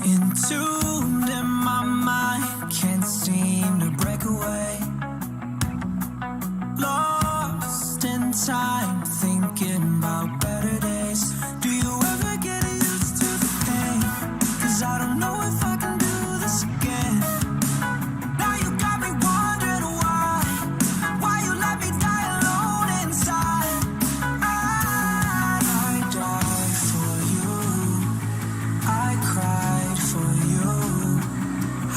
Entombed in my mind, can't seem to break away. Lost in time, thinking about better days. Do you ever get used to the pain? 'Cause I don't know if I can do this again. Now you got me wondering why you let me die alone inside. I died for you, I cried for you,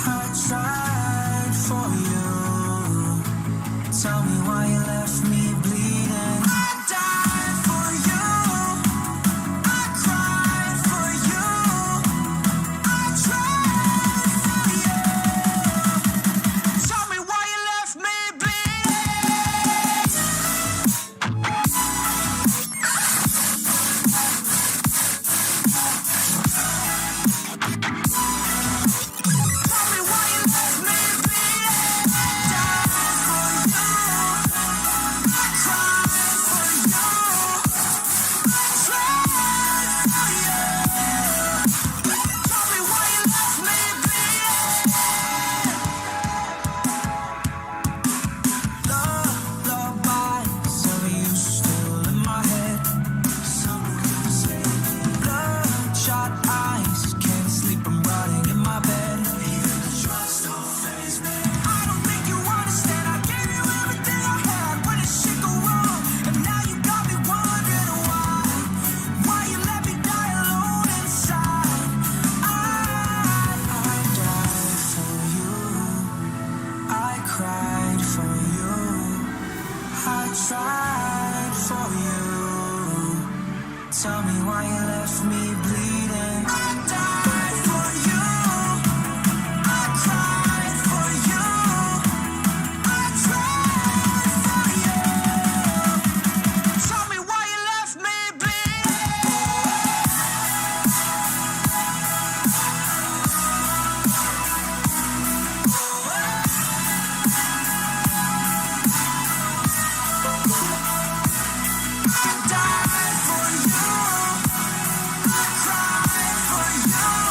I tried for you. Tell me why you left me bleeding. I died for you, I cried for you, I tried for you. Tell me why you left me bleeding. Tell me why you left me bleeding. Died for you, I cried for you, I tried for you. Tell me why you left me bleeding. Lullabies of you still in my head. Bloodshot eyes, can't sleep, I'm rotting in my bed. Even the drugs don't faze me. I don't think you understand. I gave you everything I had. When did shit go wrong? And now you got me wondering why you let me die alone inside. I died for you, I cried for you, I tried for you. Tell me why you left me bleeding. I died for you, I cried for you, I tried for you. Tell me why you left me bleeding. I died for you, I cried for you,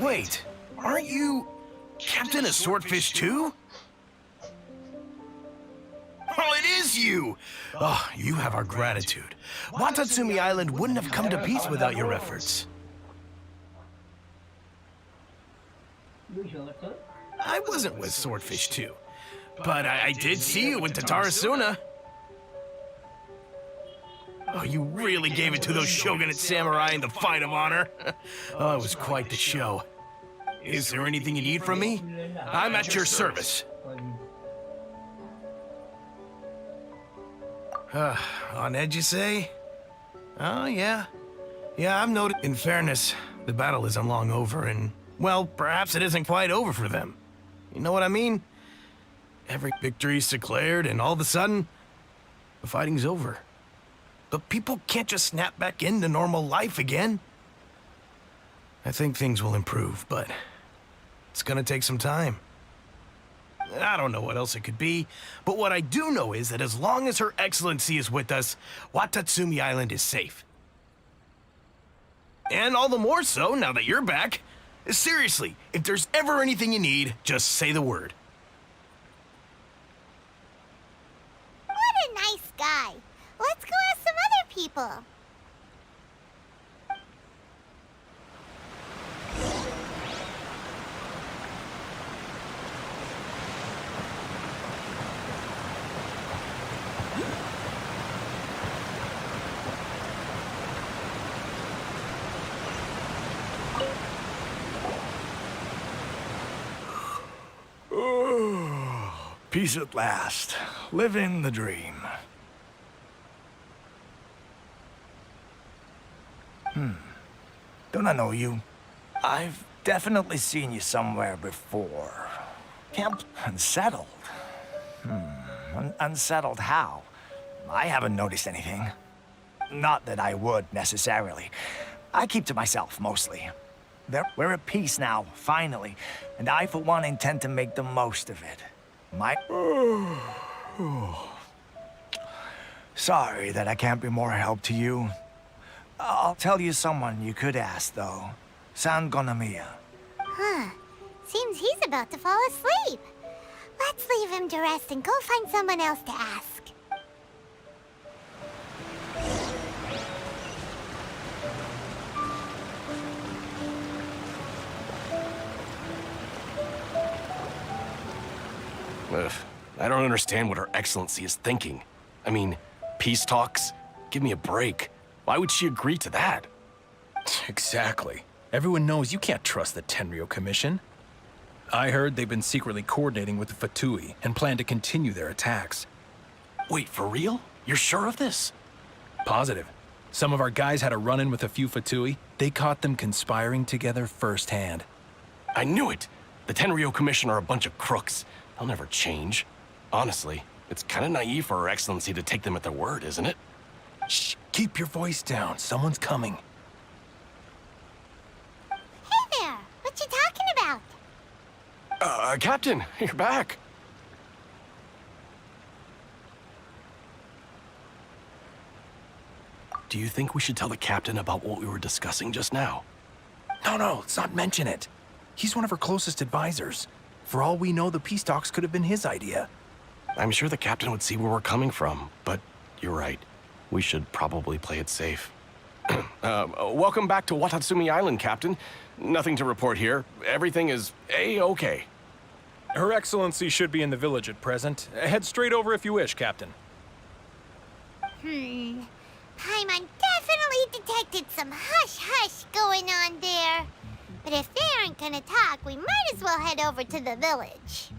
Wait, aren't you Captain of Swordfish too? Oh, it is you! Oh, you have our gratitude. Watatsumi Island wouldn't have come to peace without your efforts. I wasn't with Swordfish 2, but I did see you with Tatarasuna. Oh, you really gave it to those Shogunate samurai in the fight of honor. Oh, it was quite the show. Is there anything you need from me? I'm at your service. On edge, you say? Oh, yeah. Yeah, I've noted. In fairness, the battle isn't long over, and, well, perhaps it isn't quite over for them. You know what I mean? Every victory's declared, and all of a sudden, the fighting's over. But people can't just snap back into normal life again. I think things will improve, but it's gonna take some time. I don't know what else it could be, but what I do know is that as long as Her Excellency is with us, Watatsumi Island is safe. And all the more so now that you're back. Seriously, if there's ever anything you need, just say the word. What a nice guy. Let's go ask some other people. Peace at last. Living the dream. Don't I know you? I've definitely seen you somewhere before. Camp unsettled. Unsettled how? I haven't noticed anything. Not that I would, necessarily. I keep to myself, mostly. We're at peace now, finally, and I, for one, intend to make the most of it. Sorry that I can't be more help to you. I'll tell you someone you could ask, though. San Gonamiya. Huh. Seems he's about to fall asleep. Let's leave him to rest and go find someone else to ask. Ugh, I don't understand what Her Excellency is thinking. I mean, peace talks? Give me a break. Why would she agree to that? Exactly. Everyone knows you can't trust the Tenryo Commission. I heard they've been secretly coordinating with the Fatui and plan to continue their attacks. Wait, for real? You're sure of this? Positive. Some of our guys had a run-in with a few Fatui. They caught them conspiring together firsthand. I knew it! The Tenryo Commission are a bunch of crooks. They'll never change. Honestly, it's kind of naive for Her Excellency to take them at their word, isn't it? Shh, keep your voice down. Someone's coming. Hey there! What you talking about? Captain, you're back. Do you think we should tell the captain about what we were discussing just now? No, let's not mention it. He's one of our closest advisors. For all we know, the peace talks could have been his idea. I'm sure the captain would see where we're coming from, but you're right. We should probably play it safe. Welcome back to Watatsumi Island, Captain. Nothing to report here. Everything is A-okay. Her Excellency should be in the village at present. Head straight over if you wish, Captain. Paimon definitely detected some hush-hush going on there. But if they aren't gonna talk, we might as well head over to the village.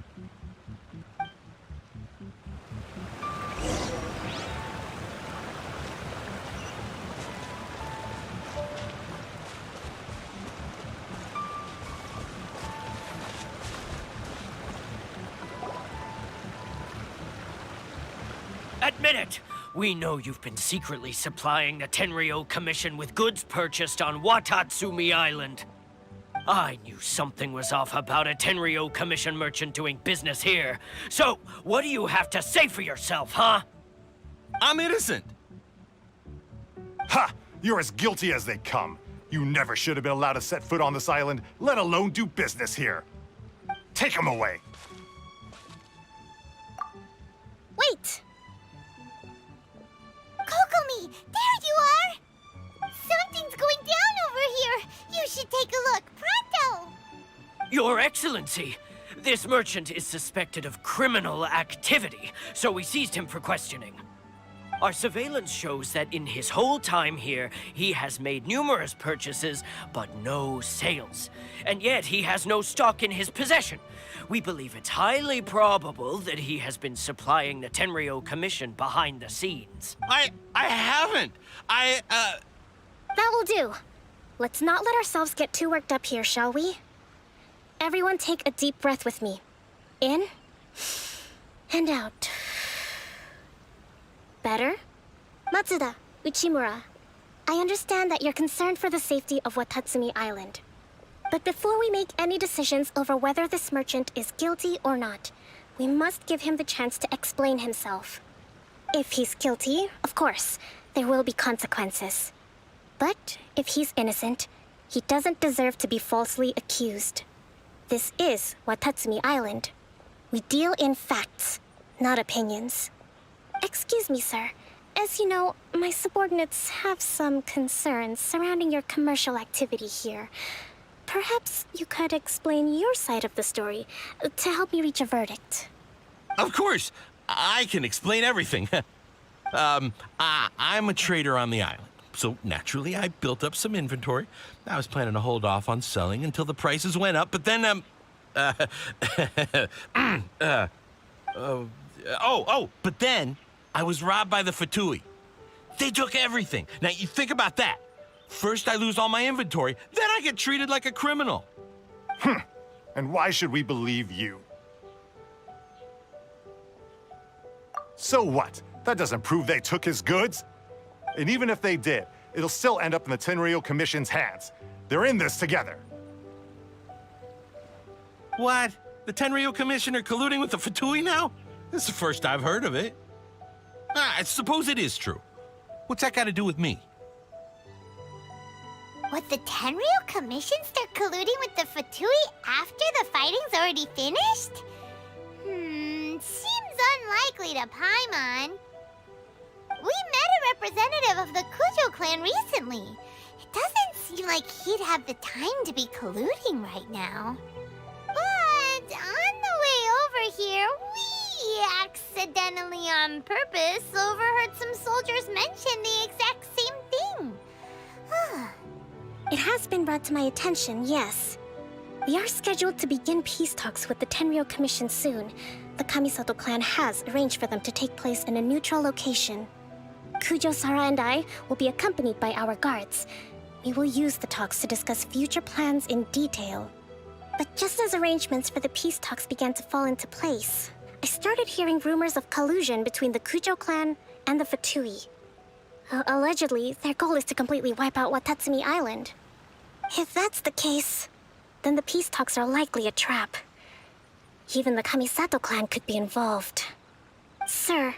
Admit it! We know you've been secretly supplying the Tenryo Commission with goods purchased on Watatsumi Island. I knew something was off about a Tenryo Commission merchant doing business here. So, what do you have to say for yourself, huh? I'm innocent. Ha! You're as guilty as they come. You never should have been allowed to set foot on this island, let alone do business here. Take him away. Wait! Kokomi, there you are! Something's going down over here. You should take a look, pronto! Your Excellency, this merchant is suspected of criminal activity, so we seized him for questioning. Our surveillance shows that in his whole time here, he has made numerous purchases, but no sales. And yet he has no stock in his possession. We believe it's highly probable that he has been supplying the Tenryo Commission behind the scenes. I haven't. That will do. Let's not let ourselves get too worked up here, shall we? Everyone take a deep breath with me. In and out. Better? Matsuda, Uchimura, I understand that you're concerned for the safety of Watatsumi Island. But before we make any decisions over whether this merchant is guilty or not, we must give him the chance to explain himself. If he's guilty, of course, there will be consequences. But if he's innocent, he doesn't deserve to be falsely accused. This is Watatsumi Island. We deal in facts, not opinions. Excuse me, sir. As you know, my subordinates have some concerns surrounding your commercial activity here. Perhaps you could explain your side of the story to help me reach a verdict. Of course, I can explain everything. I'm a trader on the island, so naturally I built up some inventory. I was planning to hold off on selling until the prices went up, but then, But then I was robbed by the Fatui. They took everything. Now, you think about that. First, I lose all my inventory, then I get treated like a criminal. And why should we believe you? So what? That doesn't prove they took his goods. And even if they did, it'll still end up in the Tenryou Commission's hands. They're in this together. What? The Tenryou Commissioner colluding with the Fatui now? This is the first I've heard of it. I suppose it is true. What's that got to do with me? What, the Tenryou Commission start colluding with the Fatui after the fighting's already finished? Seems unlikely to Paimon. We met a representative of the Kujo clan recently. It doesn't seem like he'd have the time to be colluding right now. But on the way over here, we accidentally on purpose overheard some soldiers mention the exact same thing. It has been brought to my attention, yes. We are scheduled to begin peace talks with the Tenryou Commission soon. The Kamisato clan has arranged for them to take place in a neutral location. Kujo, Sara, and I will be accompanied by our guards. We will use the talks to discuss future plans in detail. But just as arrangements for the peace talks began to fall into place, I started hearing rumors of collusion between the Kujo clan and the Fatui. Allegedly, their goal is to completely wipe out Watatsumi Island. If that's the case, then the peace talks are likely a trap. Even the Kamisato clan could be involved. Sir,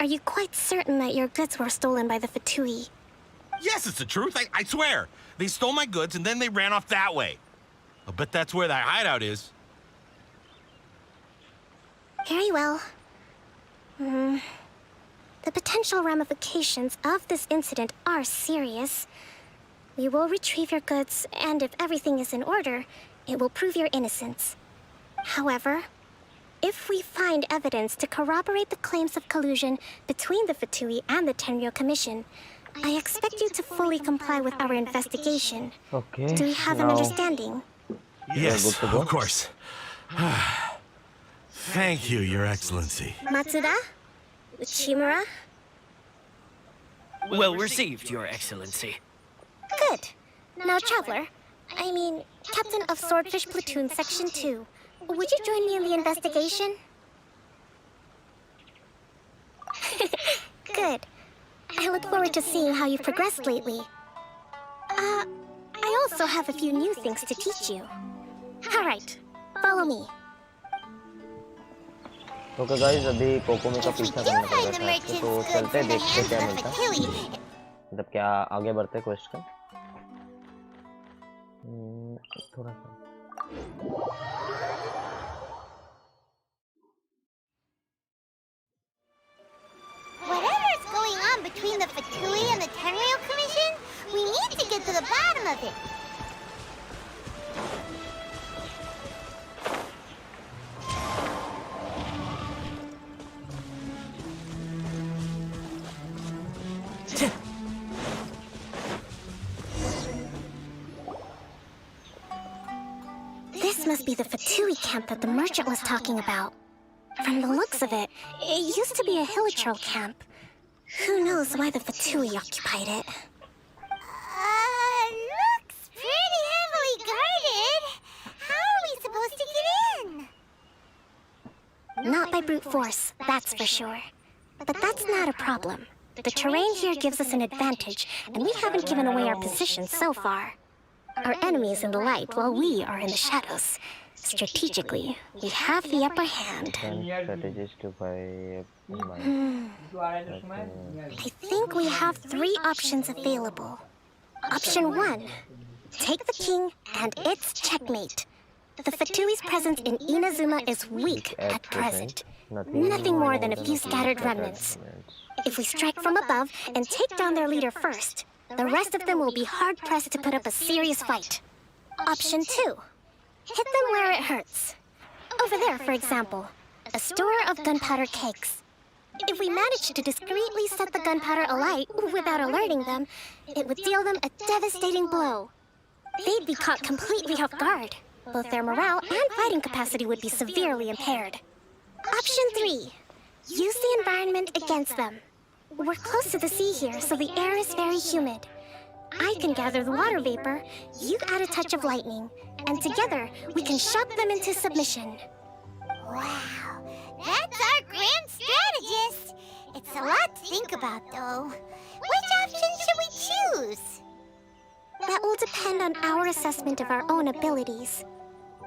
are you quite certain that your goods were stolen by the Fatui? Yes, it's the truth. I swear. They stole my goods and then they ran off that way. I'll bet that's where that hideout is. Very well. The potential ramifications of this incident are serious. We will retrieve your goods, and if everything is in order, it will prove your innocence. However, if we find evidence to corroborate the claims of collusion between the Fatui and the Tenryou Commission, I expect you to fully comply with our investigation. Okay. Do we have an understanding? Yes, of course. Thank you, Your Excellency. Matsuda? Uchimura? Well received, Your Excellency. Good. Now, Traveler, Captain of Swordfish Platoon Section 2, would you join me in the investigation? Good. I look forward to seeing how you've progressed lately. I also have a few new things to teach you. Alright, follow me. Okay guys, अभी कोकोमी का If we पीछा do करना find the पड़ेगा merchant's तो goods चलते in the देखते hands क्या of the मिलता है। Fatui, मतलब क्या आगे बढ़ते क्वेस्ट का थोड़ा सा whatever's going on between the Fatui and the Tenryou Commission, we need to get to the bottom of it. This must be the Fatui camp that the merchant was talking about. From the looks of it, it used to be a hilichurl camp. Who knows why the Fatui occupied it? Looks pretty heavily guarded. How are we supposed to get in? Not by brute force, that's for sure. But that's not a problem. The terrain here gives us an advantage, and we haven't given away our position so far. Our enemy is in the light while we are in the shadows. Strategically, we have the upper hand. strategies to buy I think we have 3 options available. Option 1. Take the king and it's checkmate. The Fatui's presence in Inazuma is weak at present. Nothing more than a few scattered remnants. If we strike from above and take down their leader first, the rest of them will be hard-pressed to put up a serious fight. Option 2. Hit them where it hurts. Over there, for example, a store of gunpowder cakes. If we manage to discreetly set the gunpowder alight without alerting them, it would deal them a devastating blow. They'd be caught completely off guard. Both their morale and fighting capacity would be severely impaired. Option 3. Use the environment against them. We're close to the sea here, so the air is very humid. I can gather the water vapor, you add a touch of lightning, and together we can shock them into submission. Wow, that's our grand strategist. It's a lot to think about, though. Which option should we choose? That will depend on our assessment of our own abilities.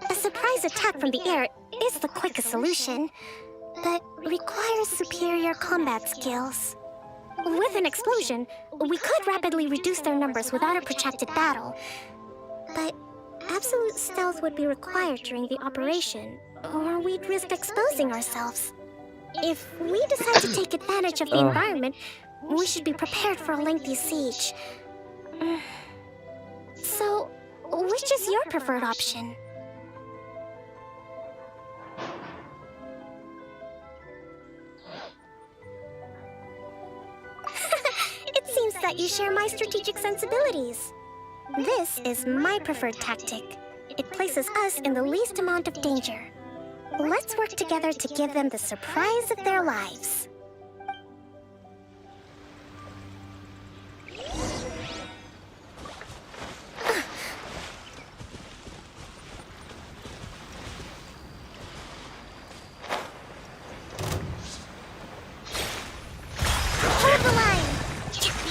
A surprise attack from the air is the quickest solution, but requires superior combat skills. With an explosion, we could rapidly reduce their numbers without a protracted battle. But absolute stealth would be required during the operation, or we'd risk exposing ourselves. If we decide to take advantage of the environment, we should be prepared for a lengthy siege. So, which is your preferred option? It seems that you share my strategic sensibilities. This is my preferred tactic. It places us in the least amount of danger. Let's work together to give them the surprise of their lives. Hold the line!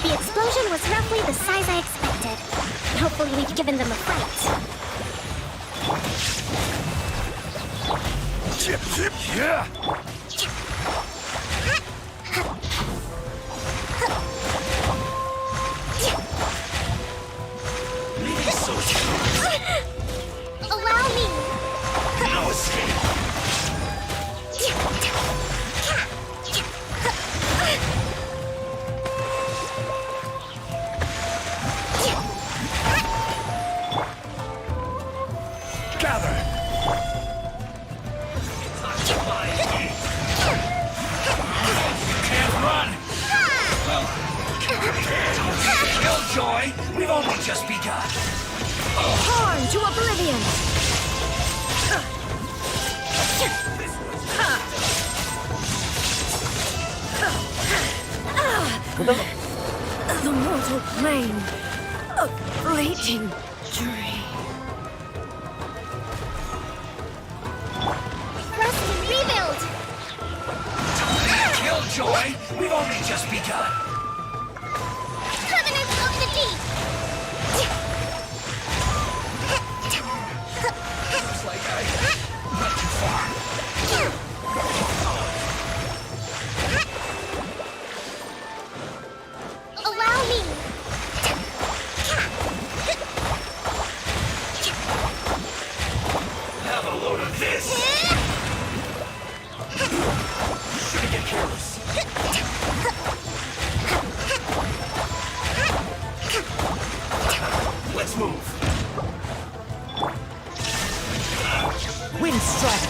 The explosion was roughly the size I expected. Hopefully we've given them a fight. Yeah! Allow me! No escape! Gather! Can't run! Killjoy! We've only just begun! Horn to oblivion! The mortal plane of fleeting dream. Rest and rebuild! Killjoy! We've only just begun! Covenant of the Deep! Looks like I went too far. Allow me! Have a load of this! Shouldn't get careless. Let's move. Wind strike.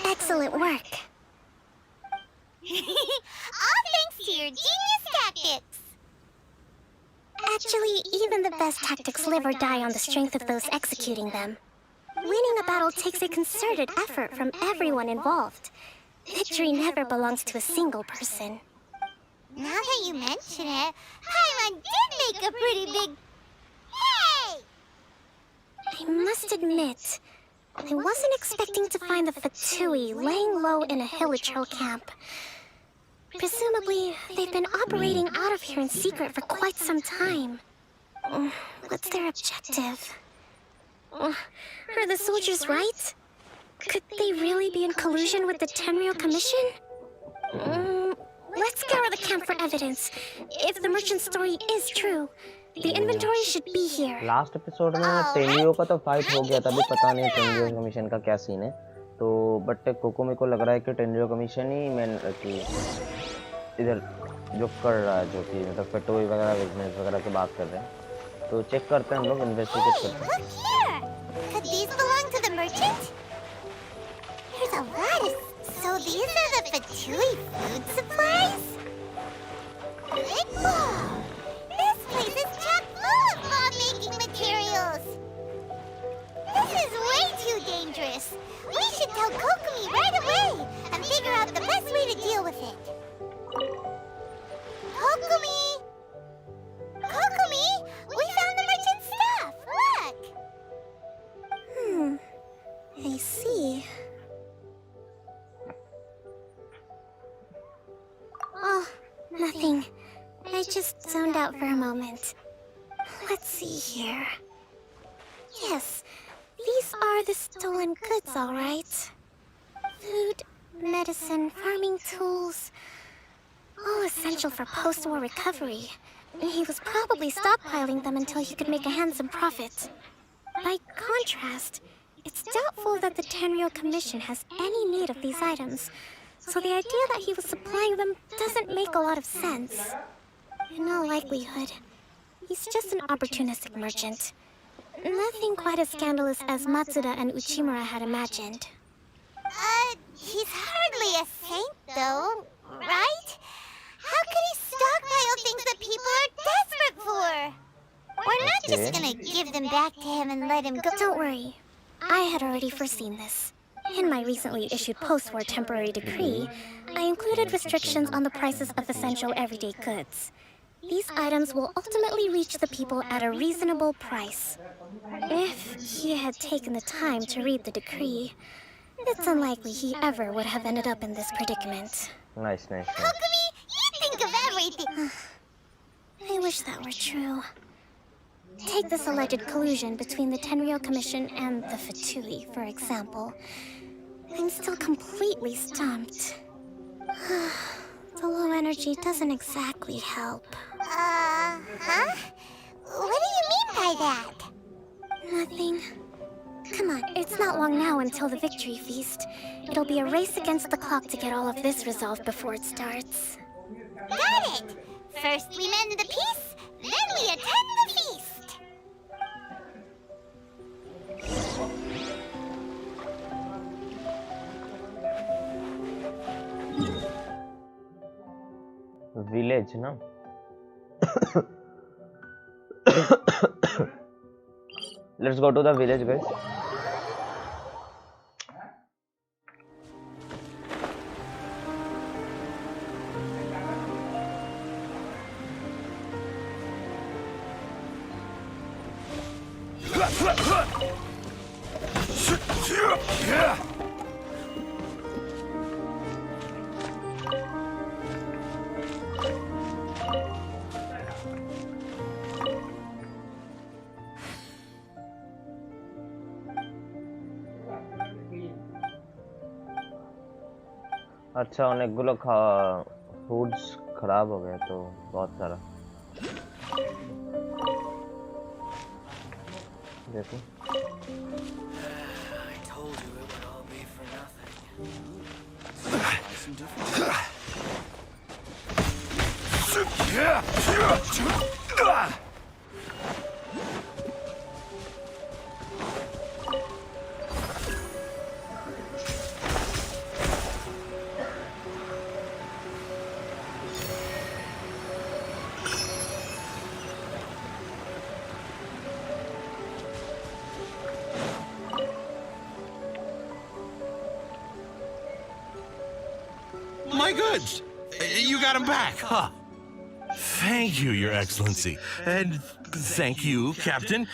Excellent work. All thanks to your genius tactics. Actually, even the best tactics live or die on the strength of those executing them. Winning a battle takes a concerted effort from everyone involved. Victory never belongs to a single person. Now that you mention it, Paimon did make a pretty big... Hey! I must admit, I wasn't expecting to find the Fatui laying low in a Hilichurl camp. Presumably, they've been operating out of here in secret for quite some time. What's their objective? Are the soldiers right? Could they really be in collusion with the Tenryou Commission? Let's scour the camp for evidence. If the merchant story is true, the inventory should be here. Last episode में टेनियो का तो fight हो गया था, अभी पता नहीं टेनियो commission का क्या सीन है। तो बट कोकोमी को लग रहा है कि टेनियो कमीशन ही मेन की इधर जो कर रहा है, जो कि मतलब फटोई वगैरह बिजनेस वगैरह की बात कर रहे हैं। तो चेक करते हैं हम लोग, इन्वेस्टिगेट करते हैं। Look here! Could these belong to the merchant? There's a lot of... So these are the Fatui food supplies? Whoa! This place is chock full of bomb-making materials! This Kokumi! Kokumi! We found the merchant's stuff! Look! I see. Oh, nothing. I just zoned out for a moment. Let's see here. Yes, these are the stolen goods, all right. Food, medicine, farming tools. All essential for post-war recovery. He was probably stockpiling them until he could make a handsome profit. By contrast, it's doubtful that the Tenryou Commission has any need of these items, so the idea that he was supplying them doesn't make a lot of sense. In all likelihood, he's just an opportunistic merchant. Nothing quite as scandalous as Matsuda and Uchimura had imagined. He's hardly a saint, though, right? How could he stockpile things that people are desperate for? We're not just gonna give them back to him and let him go. Don't worry. I had already foreseen this. In my recently issued post-war temporary decree, I included restrictions on the prices of essential everyday goods. These items will ultimately reach the people at a reasonable price. If he had taken the time to read the decree, it's unlikely he ever would have ended up in this predicament. Nice. Kokumi, you think of everything! I wish that were true. Take this alleged collusion between the Tenryou Commission and the Fatui, for example. I'm still completely stumped. The low energy doesn't exactly help. Huh? What do you mean by that? Nothing. Come on, it's not long now until the victory feast. It'll be a race against the clock to get all of this resolved before it starts. Got it! First we mend the peace, then we attend the feast! Village, no? Let's go to the village, guys. अच्छा অনেকগুলো foods खराब हो गए तो बहुत सारा देखो I told you it would all be for nothing. My goods! You got them back, huh? Thank you, Your Excellency. And thank you, Captain.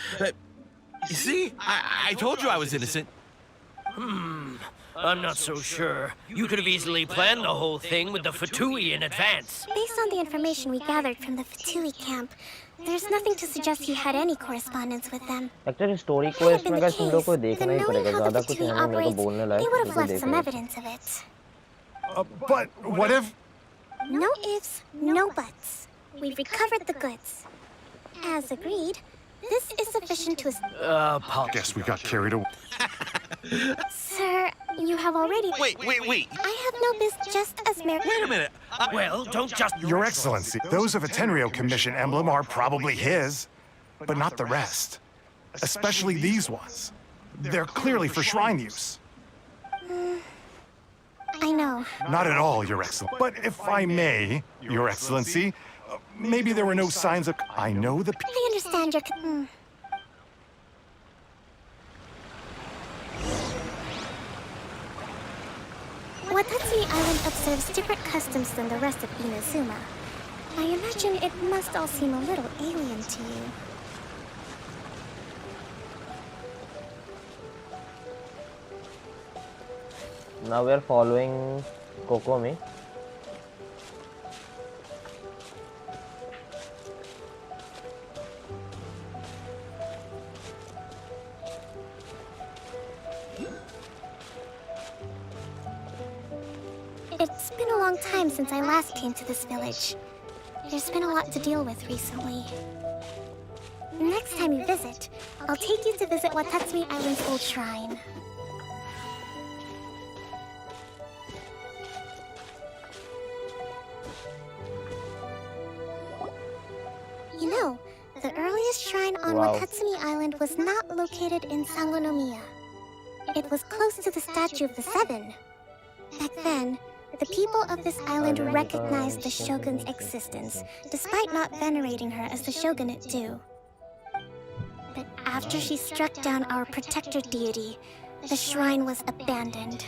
You see, I told you I was innocent. I'm not so sure. You could have easily planned the whole thing with the Fatui in advance. Based on the information we gathered from the Fatui camp, there's nothing to suggest he had any correspondence with them. Actually, story को इसमें का तुम लोग को देखना ही पड़ेगा. ज़्यादा कुछ यहाँ मेरे को बोलने लायक They would have नहीं left some देखना. evidence of it. But what if... No ifs, no buts. We've recovered the goods. As agreed, this is sufficient to... Guess we got carried away. Sir, you have already... Wait. I have no business just as Mary... Wait a minute. Well, don't just... Your Excellency, those of a Tenryou Commission emblem are probably his, but not the rest. Especially these ones. They're clearly for shrine use. I know. Not at all, Your Excellency. But if I may, Your Excellency, maybe there were no signs of... I know the... I understand your... Watatsumi Island observes different customs than the rest of Inazuma. I imagine it must all seem a little alien to you. Now we are following Kokomi. It's been a long time since I last came to this village. There's been a lot to deal with recently. Next time you visit, I'll take you to visit Watatsumi Island's old shrine. You know, the earliest shrine on Wow. Watatsumi Island was not located in Sangonomiya. It was close to the Statue of the Seven. Back then, the people of this island recognized the shogun's existence, despite not venerating her as the shogunate do. But after she struck down our protector deity, the shrine was abandoned.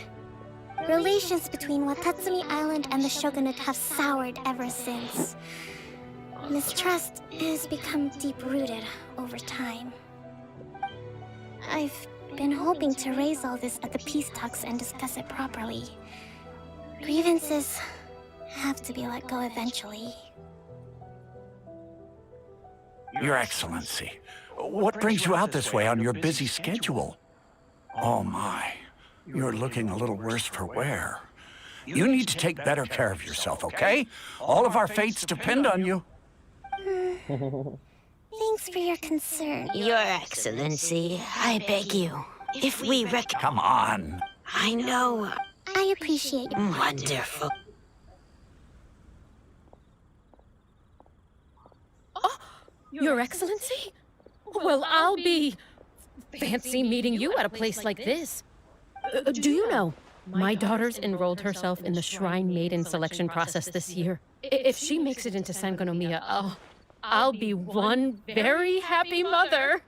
Relations between Watatsumi Island and the shogunate have soured ever since. Mistrust has become deep-rooted over time. I've been hoping to raise all this at the peace talks and discuss it properly. Grievances have to be let go eventually. Your Excellency, what brings you out this way on your busy schedule? Oh my, you're looking a little worse for wear. You need to take better care of yourself, okay? All of our fates depend on you. Thanks for your concern. Your Excellency, I beg you, if we Come on. I know. I appreciate you. Wonderful. Your Excellency? Well, I'll be... Fancy meeting you at a place like this. Do you know, my daughter's enrolled herself in the Shrine Maiden selection process this year. If she makes it into Sangonomiya, I'll be one very happy mother.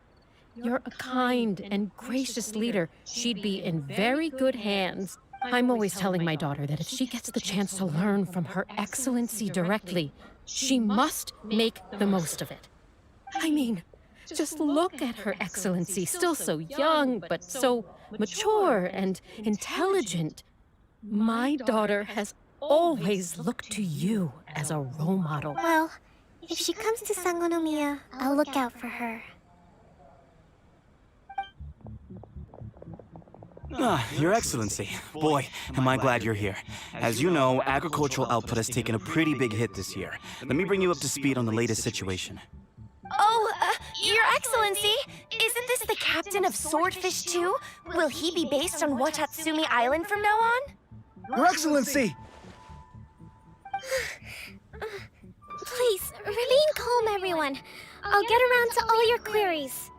You're a kind and gracious leader. She'd be in very good hands. I'm always telling my daughter that if she gets the chance to learn from Her Excellency directly, she must make the most of it. I mean, just look at Her Excellency, still so young, but so mature and intelligent. My daughter has always looked to you as a role model. Well, if she comes to Sangonomiya, I'll look out for her. Your Excellency. Boy, am I glad you're here. As you know, agricultural output has taken a pretty big hit this year. Let me bring you up to speed on the latest situation. Oh, Your Excellency, isn't this the captain of Swordfish too? Will he be based on Watatsumi Island from now on? Your Excellency! Please, remain calm, everyone. I'll get around to all your queries.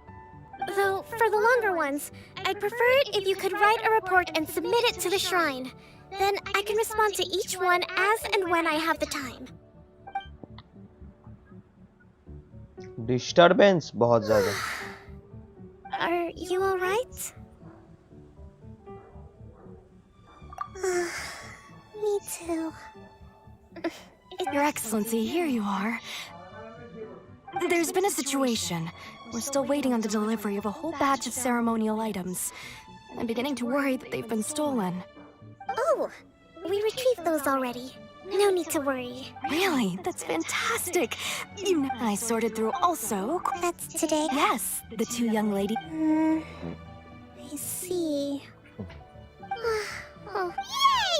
Though, for the longer ones, I'd prefer it if you could write a report and submit it to the shrine. Then I can respond to each one as and when I have the time. Disturbance बहुत ज़्यादा. Are you alright? Me too. Your Excellency, here you are. There's been a situation. We're still waiting on the delivery of a whole batch of ceremonial items. I'm beginning to worry that they've been stolen. Oh, we retrieved those already. No need to worry. Really? That's fantastic. You know, I sorted through also. That's today? Yes, the two young ladies. I see. Oh. Yay!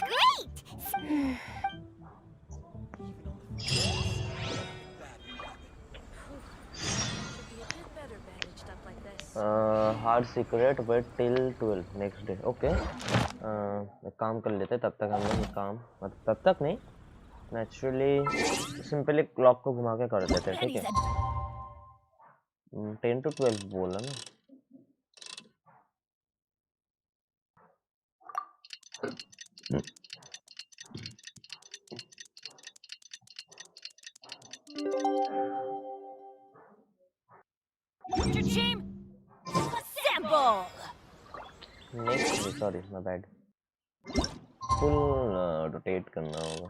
Great! Hard secret wait till 12 next day. Okay. एक काम कर लेते तब तक हम लोग काम मतलब तब तक नहीं नेचुरली सिंपली क्लॉक को घुमा के कर देते हैं. ठीक है 10 to 12 बोला ना. Team, assemble! Next day sorry my bad. Full rotate करना होगा.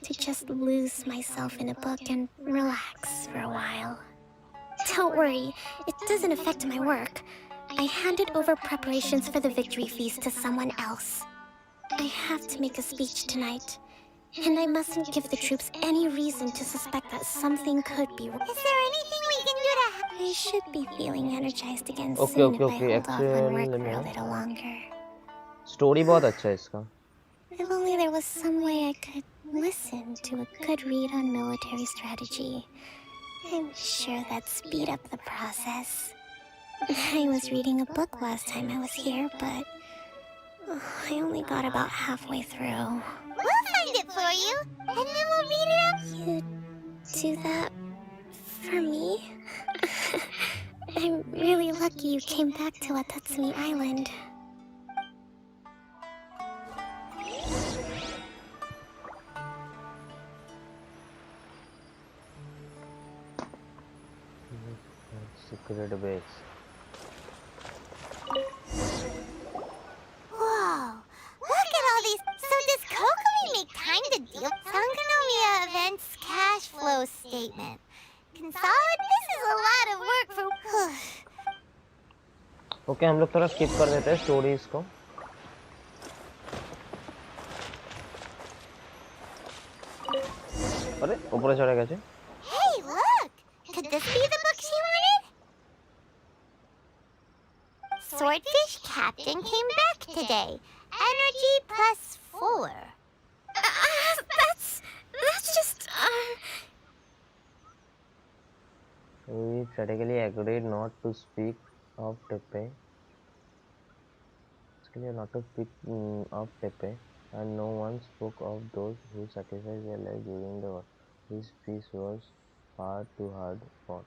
to just lose myself in a book and relax for a while. Don't worry, it doesn't affect my work. I handed over preparations for the victory feast to someone else. I have to make a speech tonight, and I mustn't give the troops any reason to suspect that something could be wrong. Is there anything we can do to help? I should be feeling energized again Okay, soon okay, if I okay. hold off on work Actually, for a little longer. Story बहुत अच्छा है इसका. If only there was some way I could listen to a good read on military strategy. I'm sure that'd speed up the process. I was reading a book last time I was here, but I only got about halfway through. We'll find it for you, and then we'll read it up. You do that for me? I'm really lucky you came back to Watatsumi Island. Secret base. Whoa, look at all these. So does Kokomi make time to deal? Sangonomiya events cash flow statement. Consolidate. This is a lot of work for. Okay, हम लोग थोड़ा skip कर देते हैं stories को. अरे ऊपर चढ़ा कैसे? Hey, look! Could this be the book she wanted? Swordfish Captain came back today. Energy +4. That's just, We strategically agreed not to speak of Tepe. It's clear not to speak of Tepe, and no one spoke of those who sacrificed their lives during the war. This peace was far too hard fought.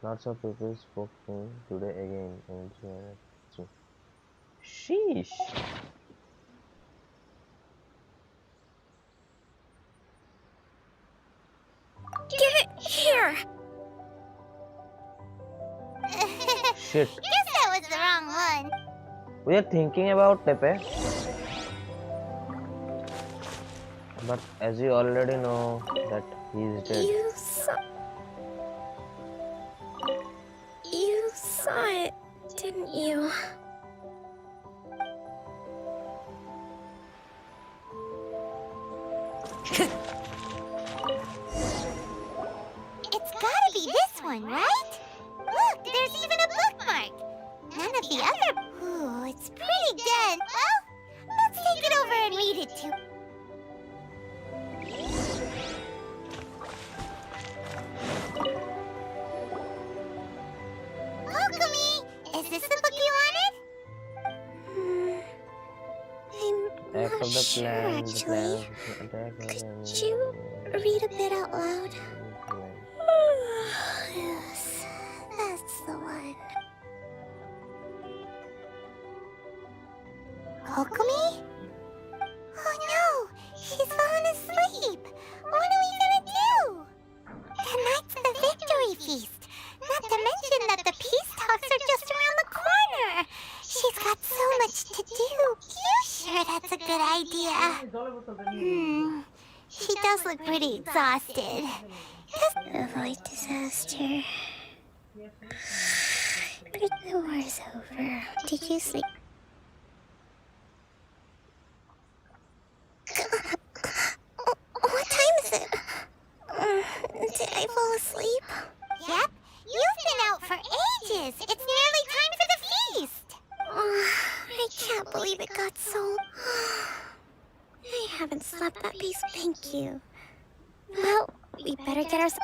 Lots of people spoke to me today again in January. Sheesh. give it here! Shit. Guess that was the wrong one. We are thinking about Tepe, but as you already know that he is dead. You saw it, didn't you? It's gotta be this one, right? Look, there's even a bookmark. None of the other. Ooh, it's pretty dead. Well, let's take it over and read it too. Kokomi, is this the book you wanted? I'm Act not of the sure, plan, actually. attack Could you read a bit out loud? Yes, that's the one. Kokomi? Oh no, she's fallen asleep. What are we gonna do? Tonight's the victory feast. Not to mention that the peace talks are just around the corner. She's got so much to do. You sure that's a good idea? She does look pretty exhausted. Avoid disaster. But the war's over. Did you sleep? What time is it? Did I fall asleep? Yep, you've been out for ages. It's nearly time for the feast. I can't believe it got so... I haven't slept that piece, thank you. Well, we better get ourselves...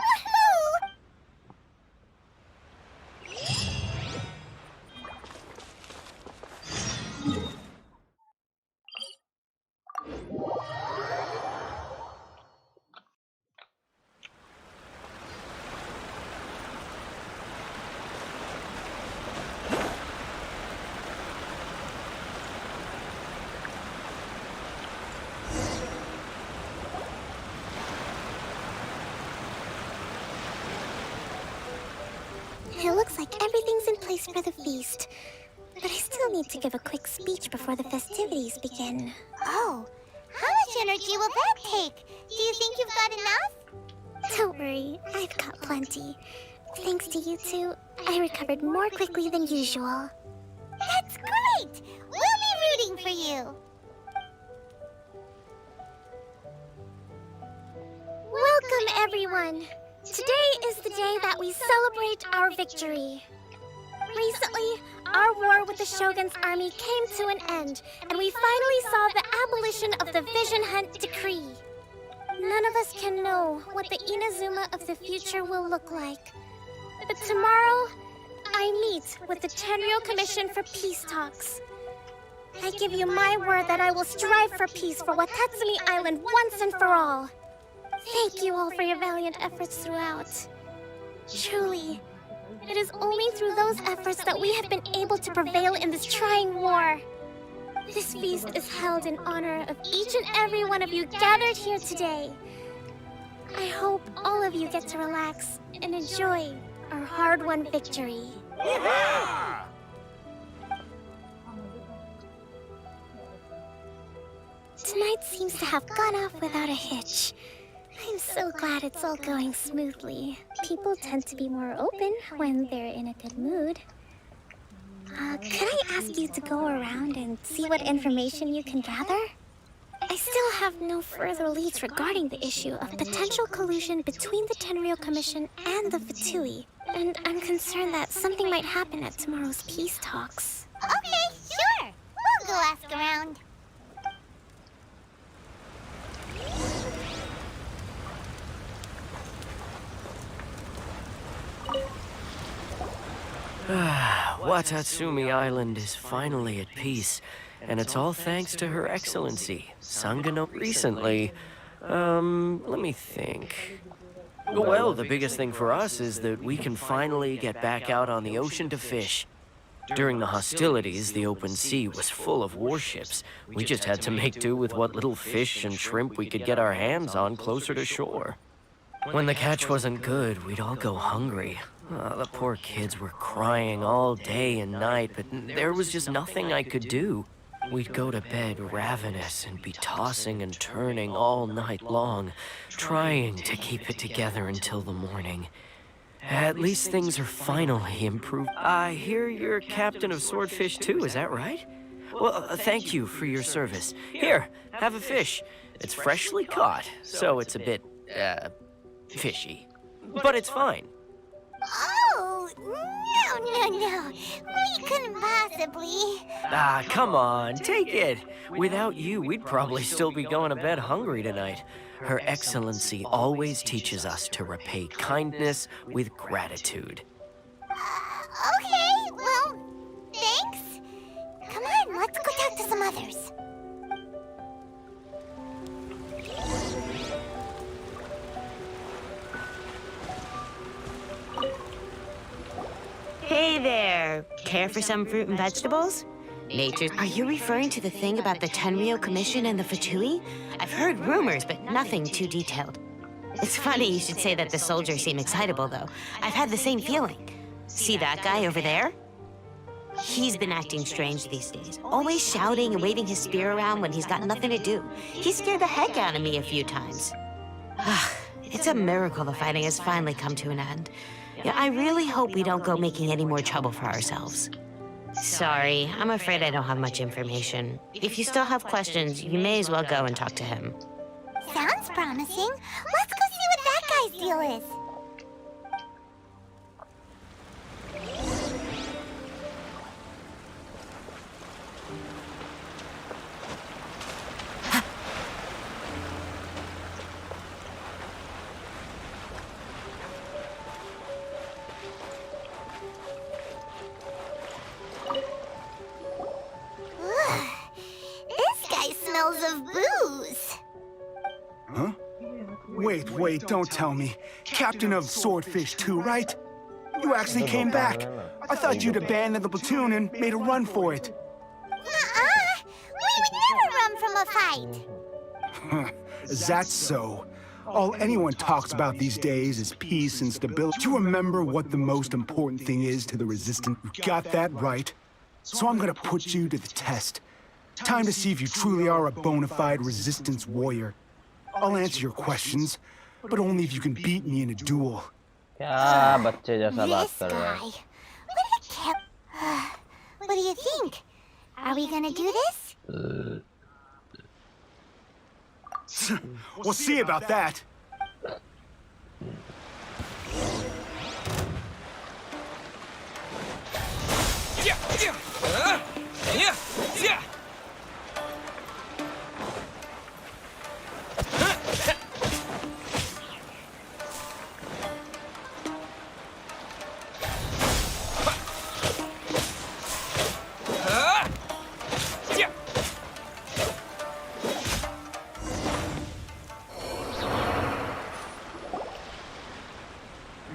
It looks like everything's in place for the feast. But I still need to give a quick speech before the festivities begin. Oh, how much energy will that take? Do you think you've got enough? Don't worry, I've got plenty. Thanks to you two, I recovered more quickly than usual. That's great! We'll be rooting for you. Welcome, everyone! Today is the day that we celebrate our victory. Recently, our war with the Shogun's army came to an end, and we finally saw the abolition of the Vision Hunt Decree. None of us can know what the Inazuma of the future will look like. But tomorrow, I meet with the Tenryou Commission for peace talks. I give you my word that I will strive for peace for Watatsumi Island once and for all. Thank you all for your valiant efforts throughout. Truly, it is only through those efforts that we have been able to prevail in this trying war. This feast is held in honor of each and every one of you gathered here today. I hope all of you get to relax and enjoy our hard-won victory. Tonight seems to have gone off without a hitch. I'm so glad it's all going smoothly. People tend to be more open when they're in a good mood. Could I ask you to go around and see what information you can gather? I still have no further leads regarding the issue of potential collusion between the Tenryou Commission and the Fatui, and I'm concerned that something might happen at tomorrow's peace talks. Okay, sure. We'll go ask around. Watatsumi Island is finally at peace, and it's all thanks to Her Excellency, Sangano. Recently, let me think. Well, the biggest thing for us is that we can finally get back out on the ocean to fish. During the hostilities, the open sea was full of warships. We just had to make do with what little fish and shrimp we could get our hands on closer to shore. When the catch wasn't good, we'd all go hungry. The poor kids were crying all day and night, but there was just nothing I could do. We'd go to bed ravenous and be tossing and turning all night long, trying to keep it together until the morning. At least things are finally improved. I hear you're captain of Swordfish too, is that right? Well, thank you for your service. Here, have a fish. It's freshly caught, so it's a bit, fishy. But it's fine. Oh, no. We couldn't possibly. Come on, take it. Without you, we'd probably still be going to bed hungry tonight. Her Excellency always teaches us to repay kindness with gratitude. Okay, well, thanks. Come on, let's go talk to some others. Hey there! Care for some fruit and vegetables? Are you referring to the thing about the Tenryou Commission and the Fatui? I've heard rumors, but nothing too detailed. It's funny you should say that the soldiers seem excitable, though. I've had the same feeling. See that guy over there? He's been acting strange these days, always shouting and waving his spear around when he's got nothing to do. He scared the heck out of me a few times. It's a miracle the fighting has finally come to an end. Yeah, I really hope we don't go making any more trouble for ourselves. Sorry, I'm afraid I don't have much information. If you still have questions, you may as well go and talk to him. Sounds promising. Let's go see what that guy's deal is. Of booze. Huh? Wait, don't tell me. Captain of Swordfish too, right? You actually came back. I thought you'd abandoned the platoon and made a run for it. We would never run from a fight. Is that so? All anyone talks about these days is peace and stability. Do you remember what the most important thing is to the Resistance? You got that right. So I'm gonna put you to the test. Time to see if you truly are a bona fide Resistance warrior. I'll answer your questions, but only if you can beat me in a duel. क्या बच्चे जैसा बात This कर रहा है? guy. What do you think? Are we gonna do this? We'll see about that.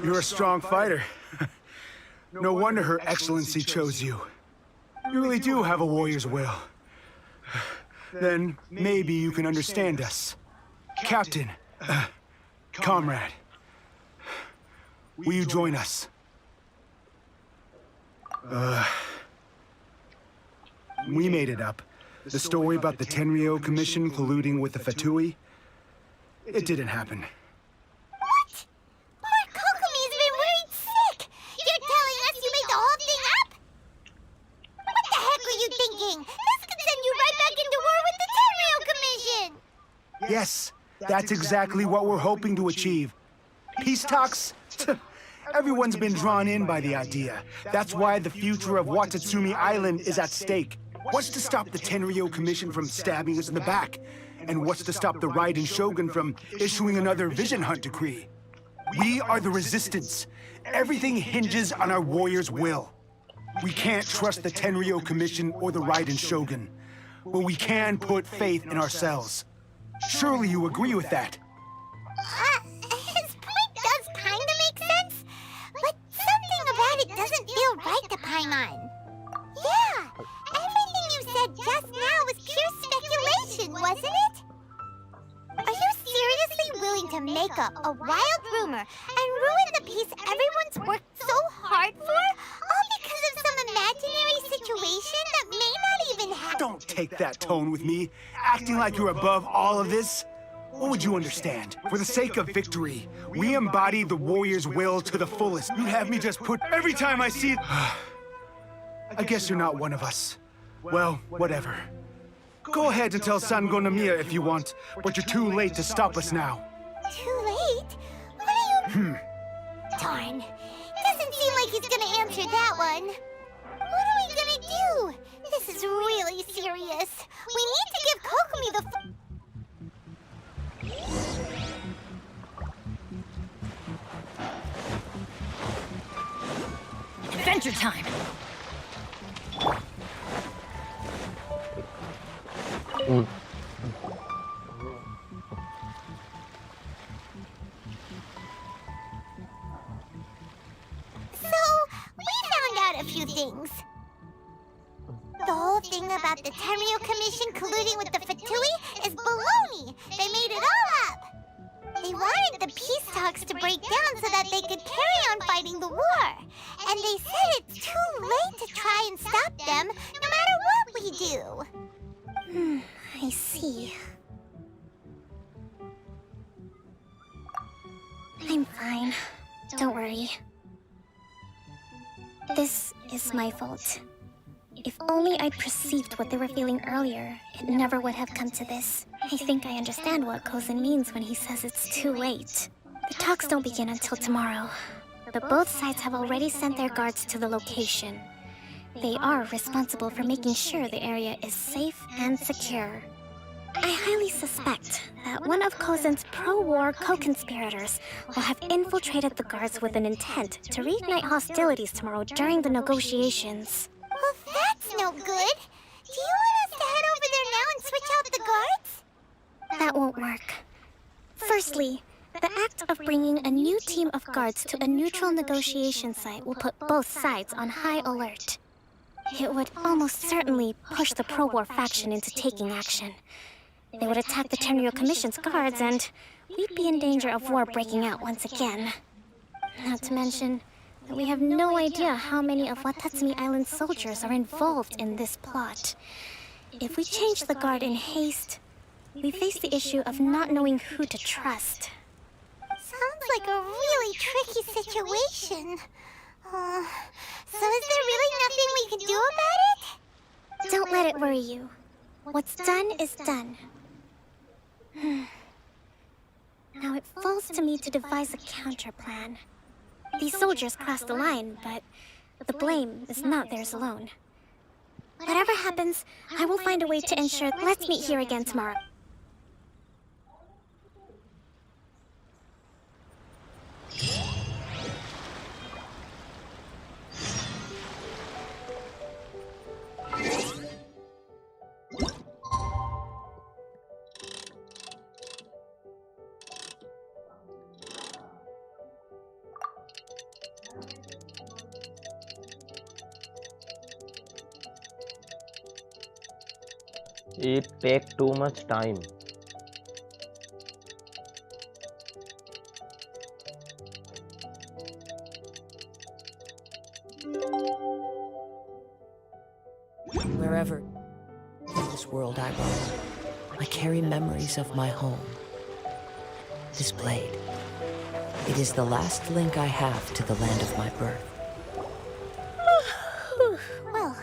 You're a strong fighter. No wonder Her Excellency chose you. You really do have a warrior's will. Then maybe you can understand us. Captain, comrade, will you join us? We made it up. The story about the Tenryou Commission colluding with the Fatui, it didn't happen. What? Poor Kokomi's been worried sick. You're telling us you made the whole thing up? What the heck were you thinking? This could send you right back into war with the Tenryou Commission. Yes, that's exactly what we're hoping to achieve. Peace talks? Everyone's been drawn in by the idea. That's why the future of Watatsumi Island is at stake. What's to stop the Tenryou Commission from stabbing us in the back? And what's to stop the Raiden Shogun from issuing another Vision Hunt decree? We are the Resistance. Everything hinges on our warrior's will. We can't trust the Tenryou Commission or the Raiden Shogun, but we can put faith in ourselves. Surely you agree with that? His point does kind of make sense, but something about it doesn't feel right to Paimon. Yeah, everything you said just now was pure speculation, wasn't it? Are you seriously willing to make up a wild rumor and ruin the peace everyone's worked so hard for, all because of some imaginary situation that may not even happen? Don't take that tone with me, acting like you're above all of this. What would you understand? For the sake of victory, we embody the warrior's will to the fullest. You'd have me just put every time I see it. I guess you're not one of us. Well, whatever. Go ahead and tell Sango Nomiya if you want, but you're too late to stop us now. Too late? What are you... Darn. Doesn't seem like he's gonna answer that one. What are we gonna do? This is really serious. We need to give Kokomi the... Adventure time! So, we found out a few things. The whole thing about the Tenryou Commission colluding with the Fatui is baloney. They made it all up. They wanted the peace talks to break down so that they could carry on fighting the war. And they said it's too late to try and stop them, no matter what we do. I see. I'm fine. Don't worry. This is my fault. If only I'd perceived what they were feeling earlier, it never would have come to this. I think I understand what Kozan means when he says it's too late. The talks don't begin until tomorrow, but both sides have already sent their guards to the location. They are responsible for making sure the area is safe and secure. I highly suspect that one of Kozan's pro-war co-conspirators will have infiltrated the guards with an intent to reignite hostilities tomorrow during the negotiations. Well, that's no good. Do you want us to head over there now and switch out the guards? That won't work. Firstly, the act of bringing a new team of guards to a neutral negotiation site will put both sides on high alert. It would almost certainly push the pro-war faction into taking action. They would attack the Tenryou Commission's guards, and we'd be in danger of war breaking out once again. Not to mention that we have no idea how many of Watatsumi Island's soldiers are involved in this plot. If we change the guard in haste, we face the issue of not knowing who to trust. Sounds like a really tricky situation. So is there really nothing we can do about it? Don't let it worry you. What's done is done. Now it falls to me to devise a counter plan. These soldiers crossed the line, but the blame is not theirs alone. Whatever happens, I will find a way to ensure. Let's meet here again tomorrow. It take too much time. Wherever in this world I roam, I carry memories of my home. This blade, it is the last link I have to the land of my birth. Well,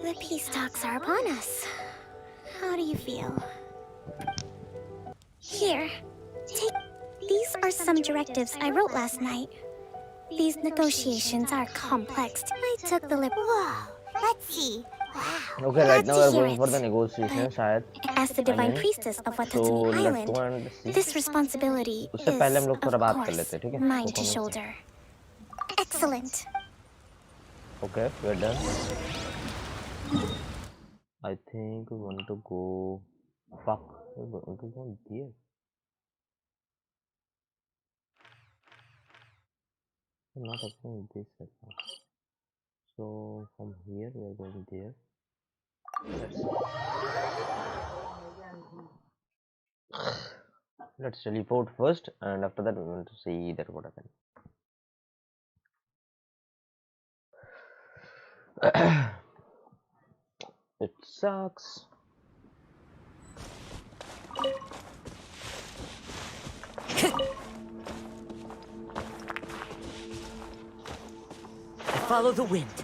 the peace talks are upon us. How do you feel? Here, take... These are some directives I wrote last night. These negotiations are complex. I took the Whoa, let's see. Wow. Okay, right now we're going for the negotiation, शायद. As the divine priestess of Watatsumi Island, this responsibility is, of course, mine to shoulder. Excellent. Okay, we're done. I think we want to go. Fuck, we're going to go here. I'm not opening this right now. So from here we are going there. Let's teleport first, and after that we want to see that what happened. It sucks. Follow the wind.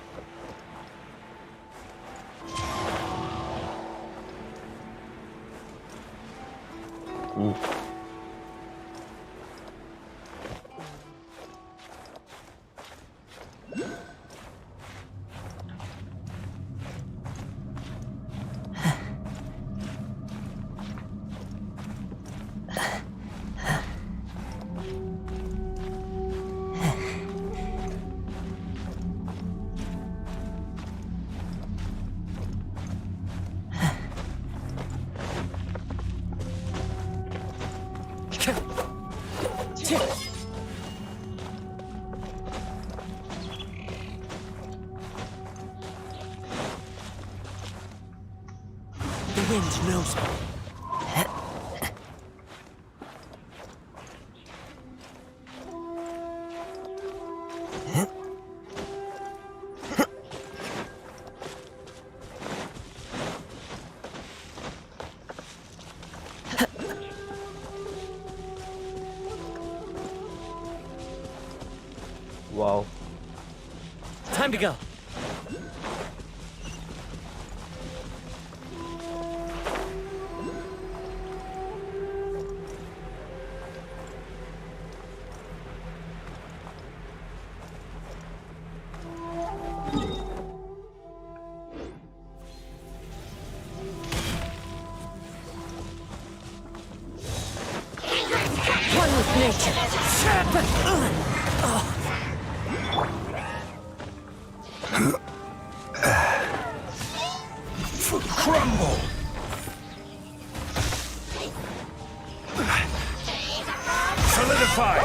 The wind knows me. Wow. Time to go. One with nature. Crumble! Solidify!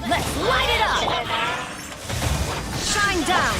Let's light it up! Shine down!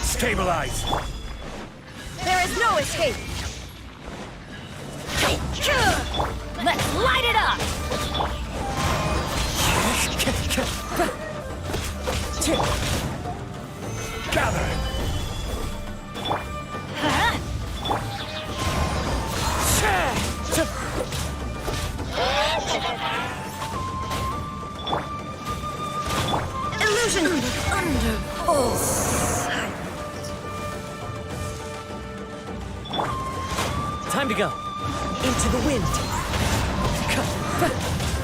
Stabilize! There is no escape! Let's light it up! Gather! Illusion under pulse. Time to go. Into the wind.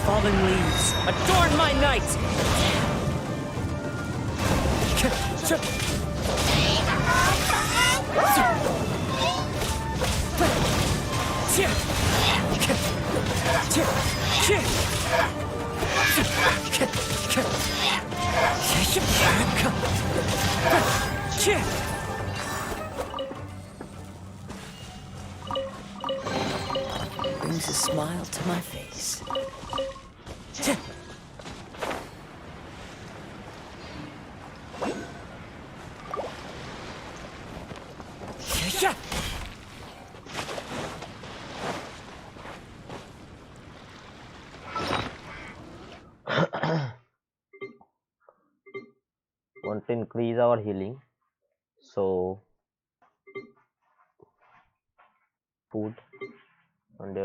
Fallen leaves, adorn my night! Brings a smile to my face. Want to increase our healing, so food, and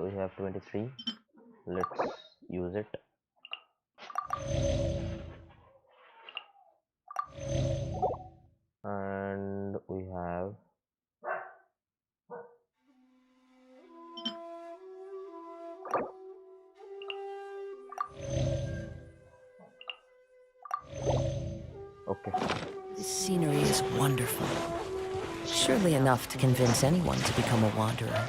we have 23. Let's use it. And we have okay. This scenery is wonderful. Surely enough to convince anyone to become a wanderer.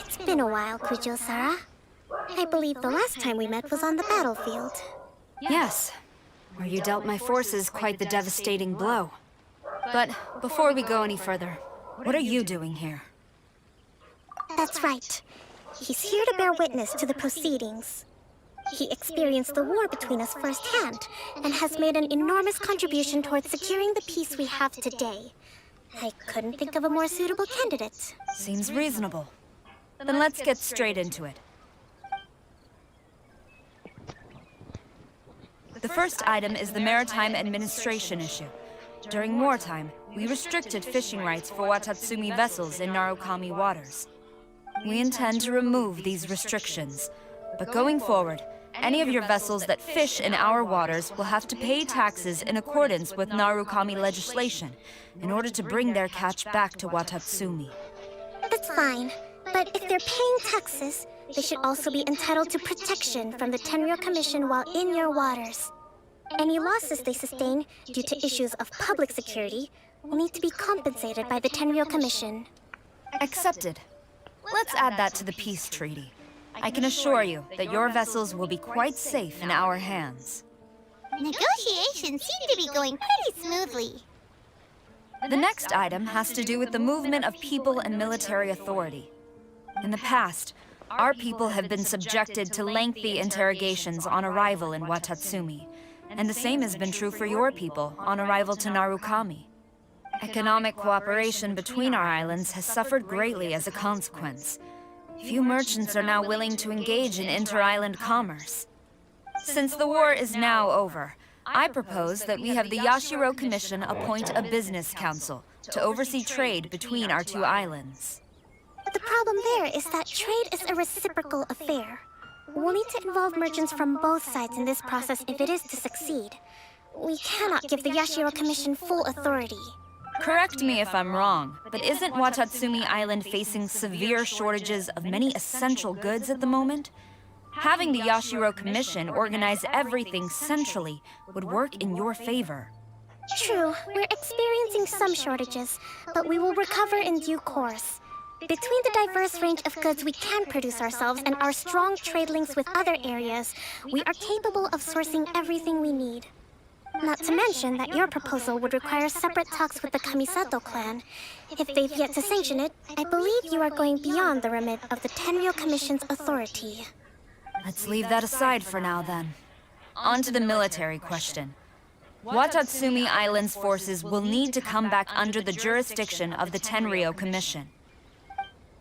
It's been a while, Kujo-Sara. I believe the last time we met was on the battlefield. Yes, where you dealt my forces quite the devastating blow. But before we go any further, what are you doing here? That's right. He's here to bear witness to the proceedings. He experienced the war between us firsthand, and has made an enormous contribution towards securing the peace we have today. I couldn't think of a more suitable candidate. Seems reasonable. Then let's get straight into it. The first item is the maritime administration issue. During wartime, we restricted fishing rights for Watatsumi vessels in Narukami waters. We intend to remove these restrictions, but going forward, any of your vessels that fish in our waters will have to pay taxes in accordance with Narukami legislation in order to bring their catch back to Watatsumi. That's fine, but if they're paying taxes, they should also be entitled to protection from the Tenryou Commission while in your waters. Any losses they sustain due to issues of public security will need to be compensated by the Tenryou Commission. Accepted. Let's add that to the peace treaty. I can assure you that your vessels will be quite safe in our hands. Negotiations seem to be going pretty smoothly. The next item has to do with the movement of people and military authority. In the past, our people have been subjected to lengthy interrogations on arrival in Watatsumi, and the same has been true for your people on arrival to Narukami. Economic cooperation between our islands has suffered greatly as a consequence. Few merchants are now willing to engage in inter-island commerce. Since the war is now over, I propose that we have the Yashiro Commission appoint a business council to oversee trade between our two islands. The problem there is that trade is a reciprocal affair. We'll need to involve merchants from both sides in this process if it is to succeed. We cannot give the Yashiro Commission full authority. Correct me if I'm wrong, but isn't Watatsumi Island facing severe shortages of many essential goods at the moment? Having the Yashiro Commission organize everything centrally would work in your favor. True, we're experiencing some shortages, but we will recover in due course. Between the diverse range of goods we can produce ourselves and our strong trade links with other areas, we are capable of sourcing everything we need. Not to mention that your proposal would require separate talks with the Kamisato clan. If they've yet to sanction it, I believe you are going beyond the remit of the Tenryo Commission's authority. Let's leave that aside for now, then. On to the military question. Watatsumi Island's forces will need to come back under the jurisdiction of the Tenryo Commission.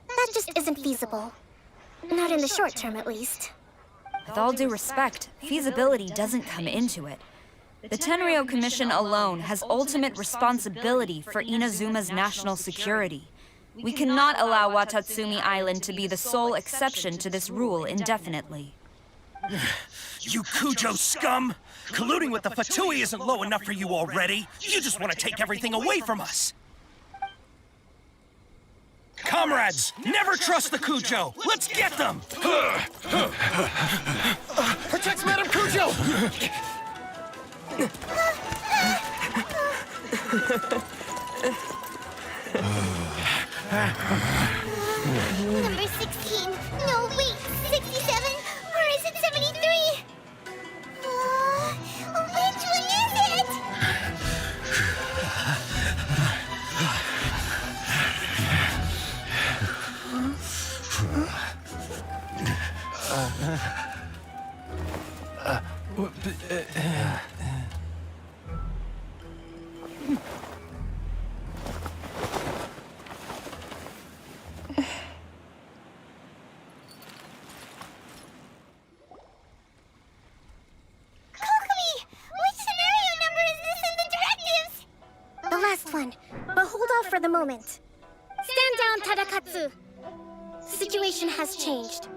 That just isn't feasible. Not in the short term, at least. With all due respect, feasibility doesn't come into it. The Tenryo Commission alone has ultimate responsibility for Inazuma's national security. We cannot allow Watatsumi Island to be the sole exception to this rule indefinitely. You Kujo scum! Colluding with the Fatui isn't low enough for you already. You just want to take everything away from us. Comrades, never trust the Kujo! Let's get them! Protect Madame Kujo! Number 16. No, wait. 67? Or is it 73? Which one is it? The last one, but hold off for the moment. Stand down, Tadakatsu! The situation has changed.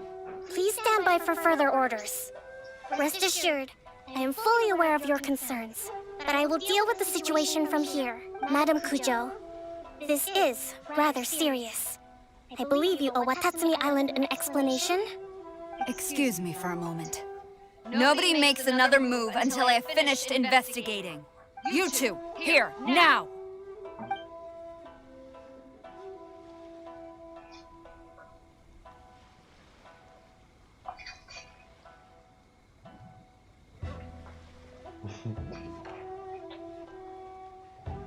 Please stand by for further orders. Rest assured, I am fully aware of your concerns, but I will deal with the situation from here, Madam Kujo. This is rather serious. I believe you owe Watatsumi Island an explanation. Excuse me for a moment. Nobody makes another move until I have finished investigating. You two, here, now!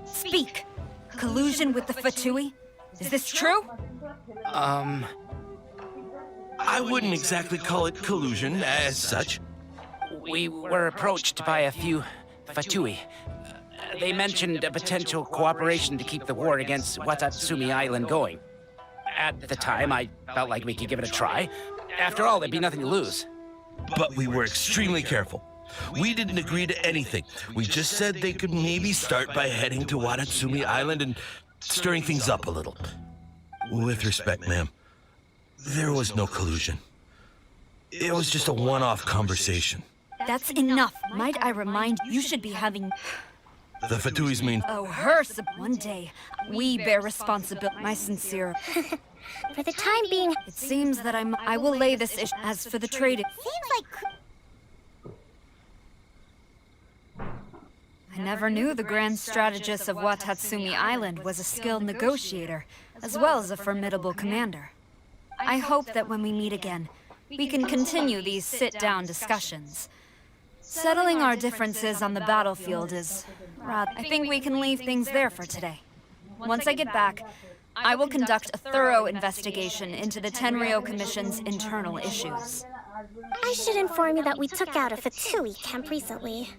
Speak! Collusion with the Fatui? Is this true? I wouldn't exactly call it collusion as such. We were approached by a few Fatui. They mentioned a potential cooperation to keep the war against Watatsumi Island going. At the time, I felt like we could give it a try. After all, there'd be nothing to lose. But we were extremely careful. We didn't agree to anything. We just said they could maybe start by heading to Watatsumi Island and stirring things up a little. With respect, ma'am, there was no collusion. It was just a one-off conversation. That's enough. Might I remind you should be having... The Fatuis mean... Oh, her... One day, we bear responsibility. My sincere... For the time being... It seems that I will lay this issue. As for the trade... Seems like... I never knew the grand strategist of Watatsumi Island was a skilled negotiator, as well as a formidable commander. I hope that when we meet again, we can continue these sit-down discussions. Settling our differences on the battlefield is... I think we can leave things there for today. Once I get back, I will conduct a thorough investigation into the Tenryo Commission's internal issues. I should inform you that we took out a Fatui camp recently.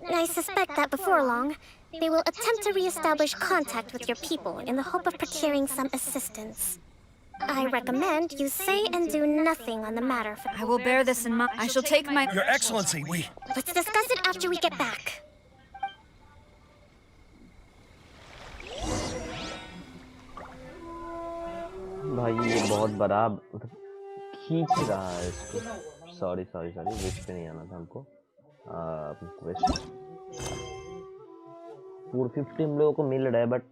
I suspect that before long, they will attempt to re-establish contact with your people in the hope of procuring some assistance. I recommend you say and do nothing on the matter. I will bear this in mind. I shall take my... Your Excellency, we... Let's discuss it after we get back. भाई ये बहुत बड़ा खींच रहा है इसको sorry waste पे नहीं आना था हमको वेस्ट 450 हम लोगों को मिल रहा है बट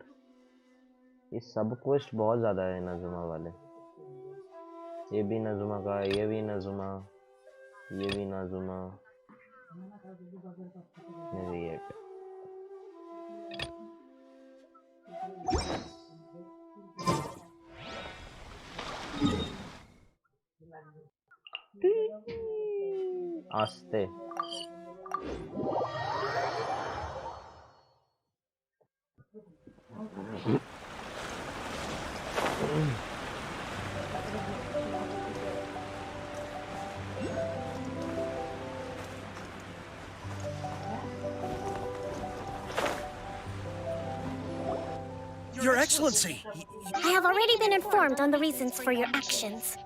ये सब क्वेस्ट बहुत ज़्यादा है नजुमा वाले। ये भी नजुमा का, ये भी नजुमा, ये भी नजुमा, ये पे। आस्ते। Your Excellency! I have already been informed on the reasons for your actions.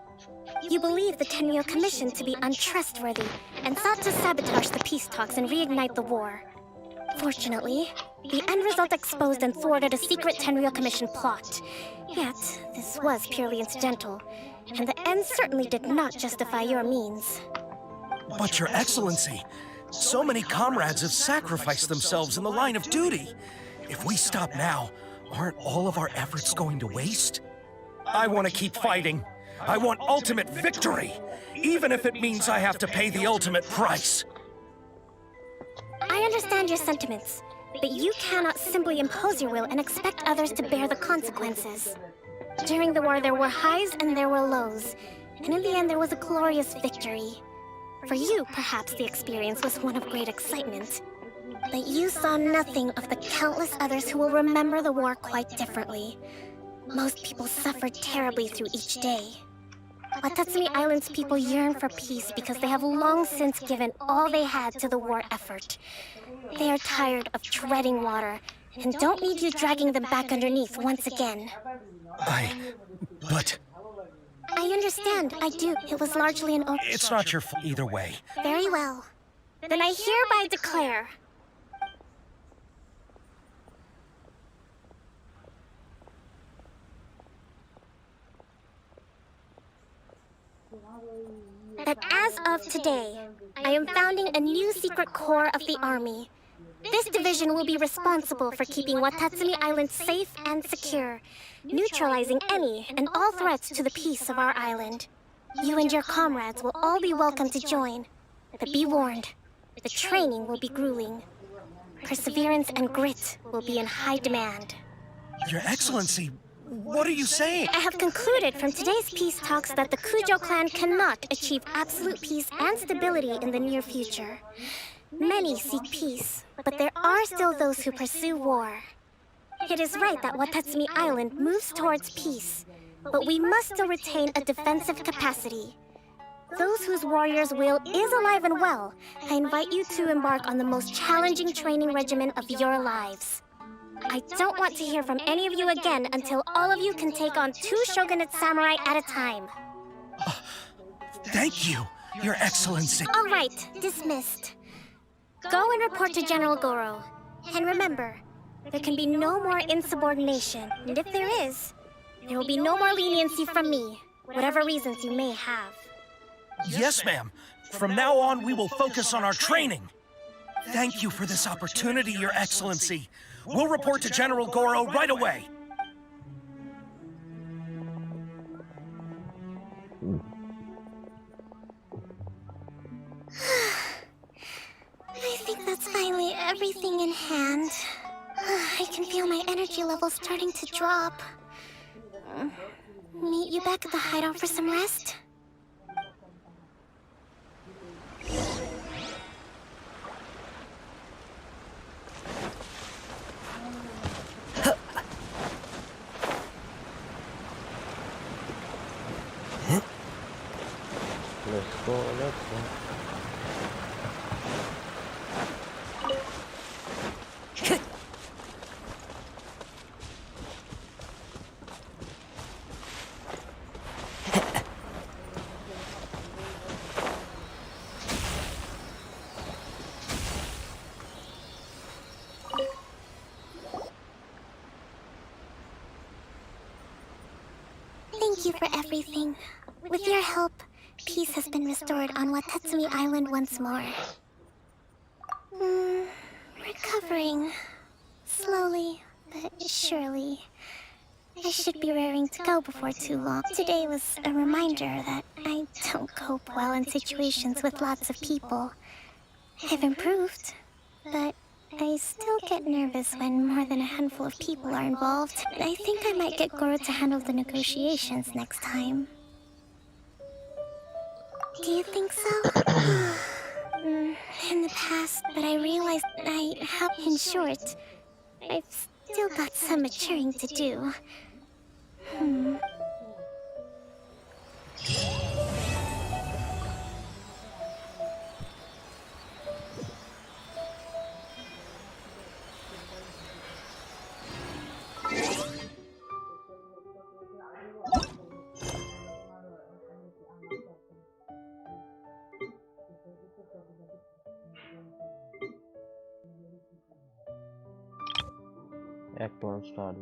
You believe the Tenryou Commission to be untrustworthy and sought to sabotage the peace talks and reignite the war. Fortunately, the end result exposed and thwarted a secret Tenryou Commission plot. Yet, this was purely incidental, and the end certainly did not justify your means. But Your Excellency, so many comrades have sacrificed themselves in the line of duty. If we stop now, aren't all of our efforts going to waste? I want to keep fighting. I want ultimate victory, even if it means I have to pay the ultimate price. I understand your sentiments, but you cannot simply impose your will and expect others to bear the consequences. During the war, there were highs and there were lows, and in the end, there was a glorious victory. For you, perhaps the experience was one of great excitement. But you saw nothing of the countless others who will remember the war quite differently. Most people suffered terribly through each day. Watatsumi Island's people yearn for peace because they have long since given all they had to the war effort. They are tired of treading water and don't need you dragging them back underneath once again. But... I understand, I do. It was largely an... It's not your fault either way. Very well. Then I hereby declare... that as of today, I am founding a new secret corps of the army. This division will be responsible for keeping Watatsumi Island safe and secure, neutralizing any and all threats to the peace of our island. You and your comrades will all be welcome to join, but be warned, the training will be grueling. Perseverance and grit will be in high demand. Your Excellency, what are you saying? I have concluded from today's peace talks that the Kujo clan cannot achieve absolute peace and stability in the near future. Many seek peace, but there are still those who pursue war. It is right that Watatsumi Island moves towards peace, but we must still retain a defensive capacity. Those whose warrior's will is alive and well, I invite you to embark on the most challenging training regimen of your lives. I don't want to hear from any of you again until all of you can take on 2 shogunate samurai at a time. Thank you, Your Excellency. All right, dismissed. Go and report to General Goro. And remember, there can be no more insubordination. And if there is, there will be no more leniency from me, whatever reasons you may have. Yes, ma'am. From now on, we will focus on our training. Thank you for this opportunity, Your Excellency. We'll report to General Goro right away. I think that's finally everything in hand. I can feel my energy levels starting to drop. Meet you back at the hideout for some rest? Let's go, let's go. Thank you for everything. With your help, peace has been restored on Watatsumi Island once more. Recovering. Slowly, but surely. I should be raring to go before too long. Today was a reminder that I don't cope well in situations with lots of people. I've improved, but I still get nervous when more than a handful of people are involved. I think I might get Goro to handle the negotiations next time. Do you think so? In the past, but I realized in short, I've still got some maturing to do. Act 1 start.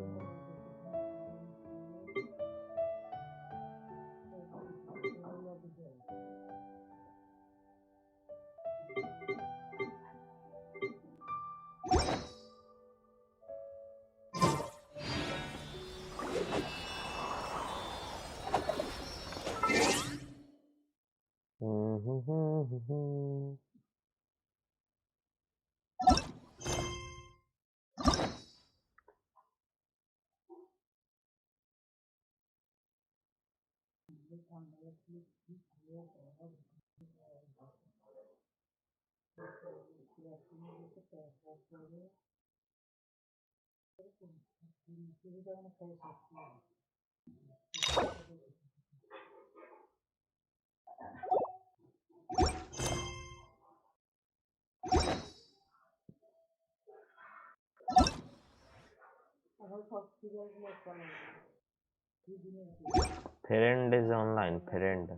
Parent is online. Parent.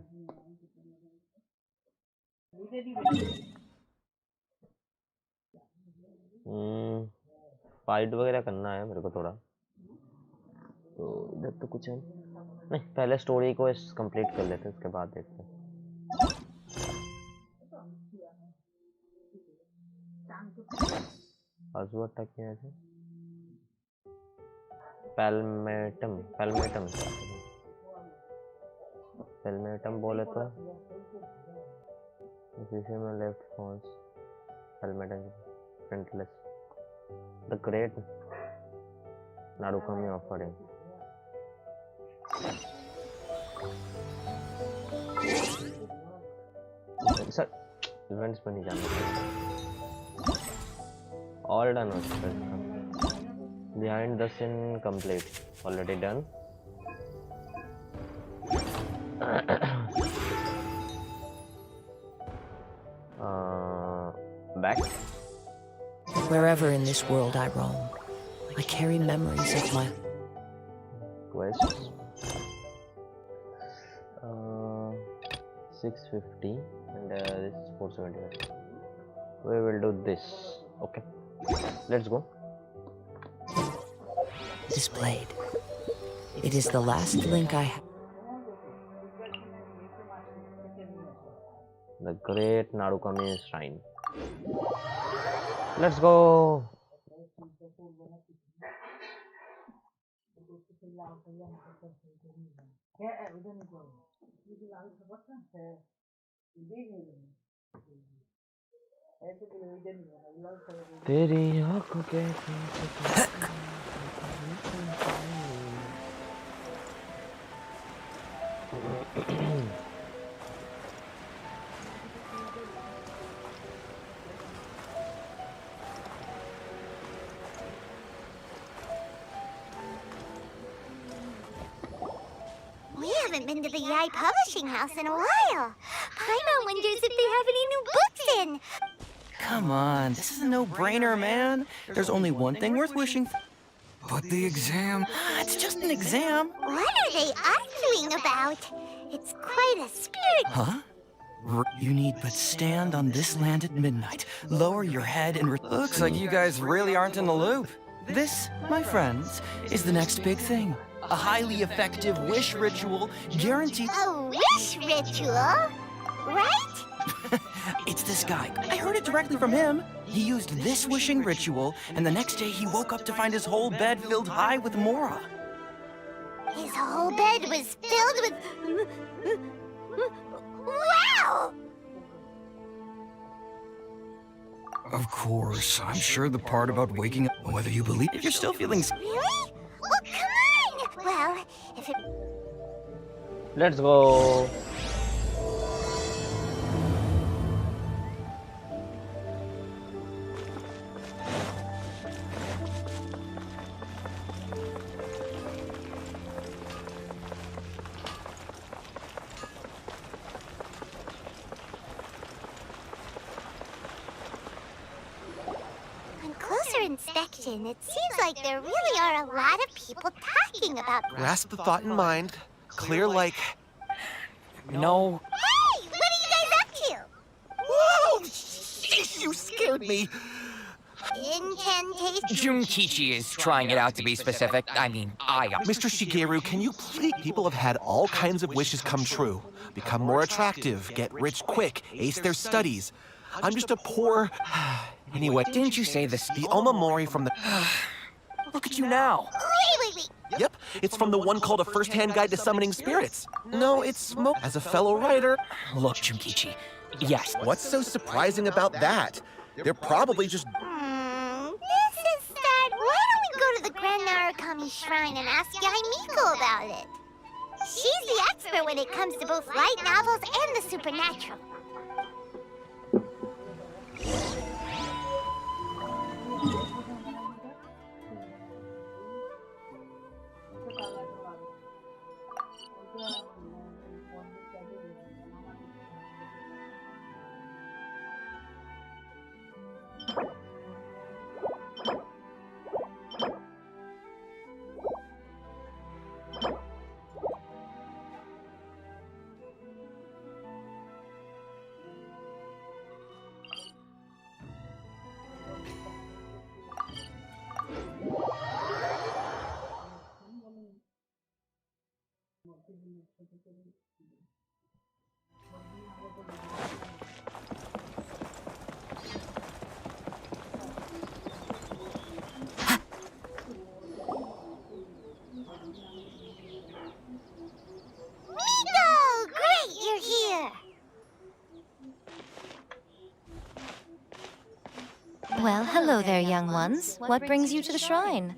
Fight वगैरह करना है मेरे को थोड़ा, तो इधर तो कुछ है नहीं। पहले स्टोरी को कंप्लीट कर लेते हैं, उसके बाद देखते हैं। आजू अटैक किया है। पैल्मेटम बोले तो इसी में left falls palmatum frontless the great Narukami offering. Sir events पर नहीं जाना, ऑल डन हो चुका है। Behind the scene complete, already done. Back. Wherever in this world I roam, I carry memories of my quests. 650 and this is 470. We will do this. Okay, let's go. This blade. It is the last link I have. The great Narukami shrine. Let's go. तेरी आँखों के We haven't been to the Yai Publishing House in a while. Paimon wonders if they have any new books in. Come on, this is a no-brainer, man. There's only one thing worth wishing for. But the exam... it's just an exam. What are they arguing about? It's quite a spirit. Huh? You need but stand on this land at midnight, lower your head and... Looks like you guys really aren't in the loop. This, my friends, is the next big thing. A highly effective wish ritual guaranteed... A wish ritual? Right? It's this guy. I heard it directly from him. He used this wishing ritual, and the next day he woke up to find his whole bed filled high with Mora. His whole bed was filled with... Wow! Of course, I'm sure the part about waking up, whether you believe if you're still feeling. Really? Oh, come on! Well, if it... Let's go. On closer inspection, it seems like there really are a lot of people talking about... Grasp the thought in mind. Clear like... No. Hey! What are you guys up to? Whoa! Jeez, you scared me. Incantation... Junkichi is trying it out to be specific. I mean, I am. Mr. Shigeru, can you please... People have had all kinds of wishes come true. Become more attractive, get rich quick, ace their studies. I'm just a poor... Anyway... Didn't you say this? The Omamori from the... Look at you now. Wait. Yep, it's from the one called A First-Hand Guide to Summoning Spirits. No, it's As a fellow writer... Look, Junkichi. Yes. What's so surprising about that? They're probably just... This is sad. Why don't we go to the Grand Narukami Shrine and ask Yaimiko about it? She's the expert when it comes to both light novels and the supernatural. Well, hello there, young ones. What brings you to the shrine?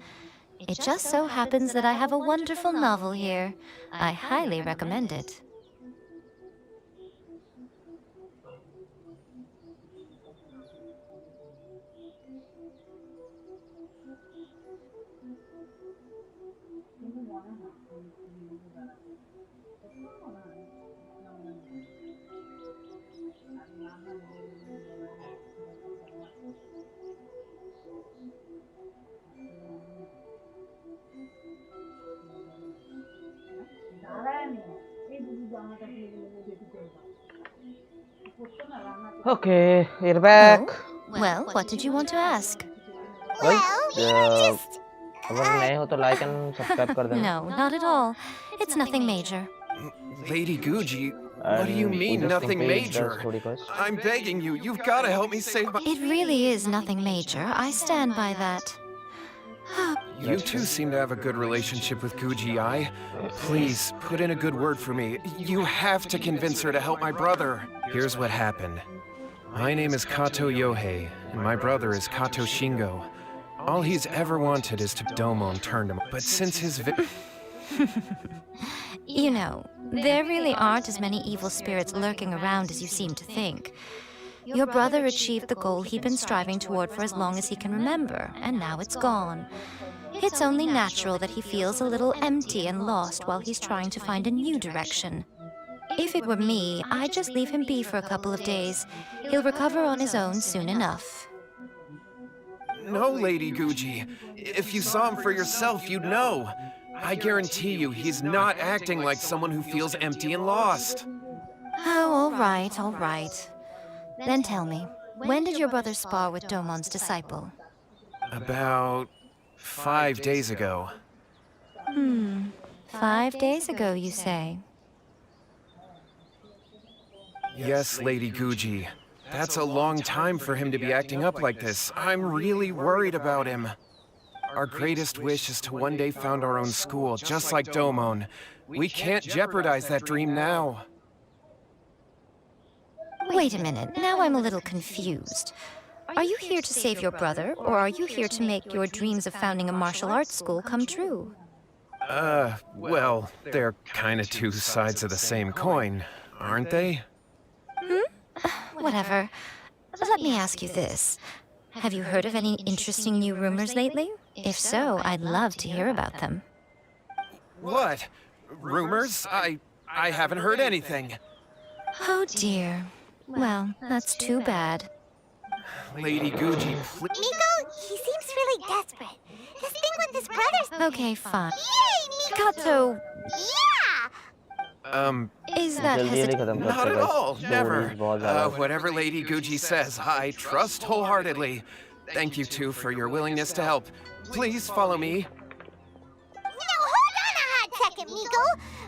It just so happens that I have a wonderful novel here. I highly recommend it. Okay, we're back. Well, what did you want to ask? अगर नए हो तो like and subscribe कर देना. No, not at all. It's nothing major. Lady Guji, what do you mean, nothing major? I'm begging you, you've got to help me save my... It really is nothing major. I stand by that. You two seem to have a good relationship with Guji-ai. Please, put in a good word for me. You have to convince her to help my brother. Here's what happened. My name is Kato Yohei, and my brother is Kato Shingo. All he's ever wanted is to Domon turned him, but since his You know, there really aren't as many evil spirits lurking around as you seem to think. Your brother achieved the goal he'd been striving toward for as long as he can remember, and now it's gone. It's only natural that he feels a little empty and lost while he's trying to find a new direction. If it were me, I'd just leave him be for a couple of days. He'll recover on his own soon enough. No, Lady Guji. If you saw him for yourself, you'd know. I guarantee you, he's not acting like someone who feels empty and lost. Oh, all right. Then tell me, when did your brother spar with Domon's disciple? About 5 days ago. 5 days ago, you say? Yes, Lady Guji. That's a long time for him to be acting up like this. I'm really worried about him. Our greatest wish is to one day found our own school, just like Domon. We can't jeopardize that dream now. Wait a minute, now I'm a little confused. Are you here to save your brother, or are you here to make your dreams of founding a martial arts school come true? Well, they're kinda two sides of the same coin, aren't they? Whatever. Let me ask you this. Have you heard of any interesting new rumors lately? If so, I'd love to hear about them. What? Rumors? I haven't heard anything. Oh dear. Well, that's too bad. Lady Guji, Miko, he seems really desperate. This thing with his brothers... Okay, fine. Yay, Miko! Kato! Yeah! Is that not at all, never. Whatever Lady Guji says, I trust wholeheartedly. Thank you two for your willingness to help. Please follow me. No, hold on a hot second, Miko.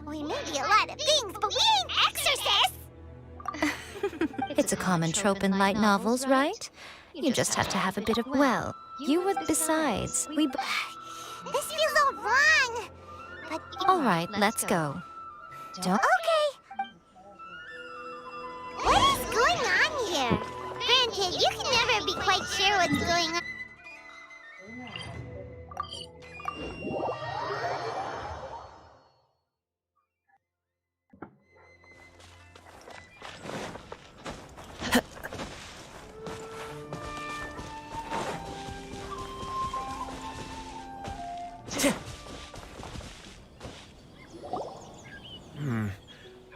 We may be a lot of things, but we ain't exorcists. It's a common trope in light novels, right? You just have to have a bit of... Well, you would... Besides, we... This feels all wrong. But... All right, let's go. Don't... Okay. What is going on here? Granted, you can never be quite sure what's going on.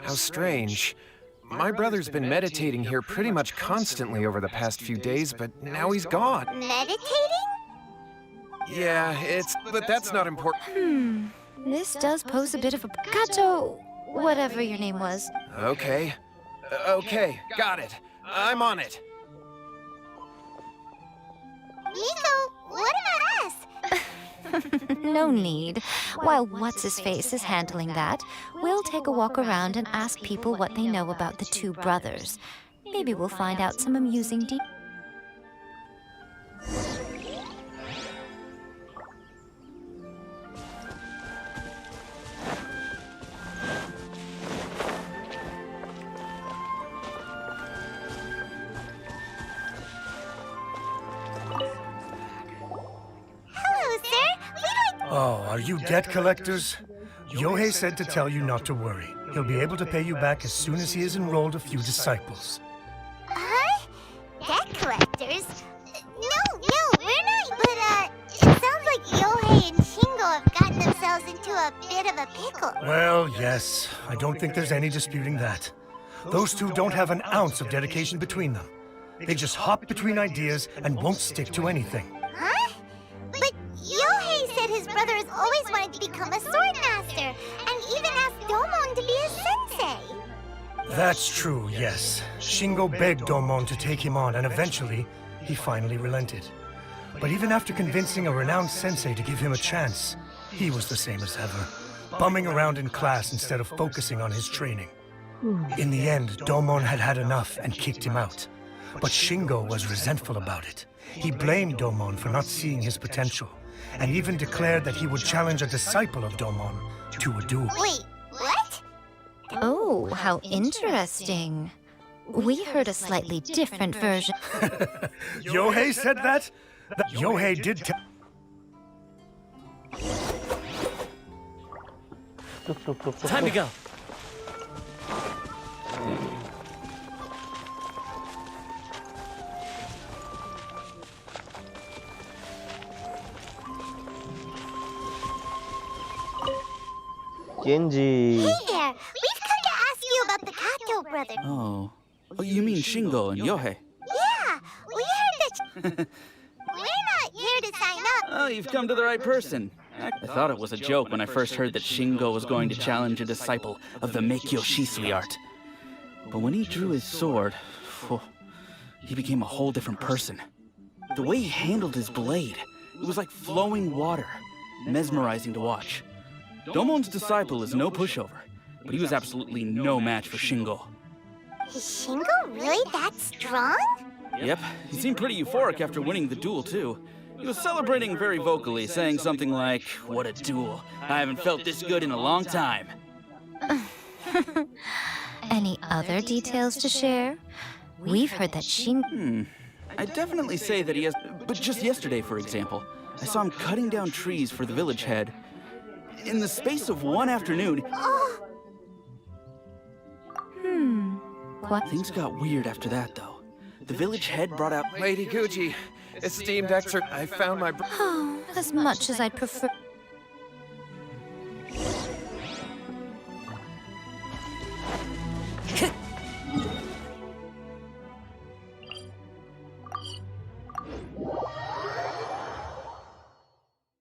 How strange. My brother's been meditating here pretty much constantly over the past few days, but now he's gone. Meditating? Yeah, but that's not important. This does pose a bit of a... Kato! Whatever your name was. Okay. Okay, got it. I'm on it. Miko, what about us? No need. While What's-His-Face is handling that, we'll take a walk around and ask people what they know about the two brothers. Maybe we'll find out some amusing details. Oh, are you debt collectors? Yohei said to tell you not to worry. He'll be able to pay you back as soon as he has enrolled a few disciples. Huh? Debt collectors? No, we're not. But, it sounds like Yohei and Shingo have gotten themselves into a bit of a pickle. Well, yes. I don't think there's any disputing that. Those two don't have an ounce of dedication between them. They just hop between ideas and won't stick to anything. Huh? But Yohei said his brother has always wanted to become a sword master, and even asked Domon to be his sensei. That's true, yes. Shingo begged Domon to take him on, and eventually, he finally relented. But even after convincing a renowned sensei to give him a chance, he was the same as ever, bumming around in class instead of focusing on his training. In the end, Domon had had enough and kicked him out. But Shingo was resentful about it. He blamed Domon for not seeing his potential, and even declared that he would challenge a disciple of Domon to a duel. Wait, what? Oh, how interesting. We heard a slightly different version. Yohei said that? Yohei did tell... Time to go. Genji. Hey there! We've come to ask you about the Kato brothers. Oh, you mean Shingo and Yohei? Yeah, we heard that... We're not here to sign up. Oh, you've come to the right person. I thought it was a joke when I first heard that Shingo was going to challenge a disciple of the Meikyo Shisui art. But when he drew his sword, he became a whole different person. The way he handled his blade, it was like flowing water, mesmerizing to watch. Domon's disciple is no pushover, but he was absolutely no match for Shingo. Is Shingo really that strong? Yep, he seemed pretty euphoric after winning the duel, too. He was celebrating very vocally, saying something like, "What a duel. I haven't felt this good in a long time." Any other details to share? We've heard that I'd definitely say that he has, but just yesterday, for example, I saw him cutting down trees for the village head. In the space of one afternoon, What? Things got weird after that, though. The village head brought out... Lady Gucci, esteemed exer... I found my... Oh, as much as I'd prefer...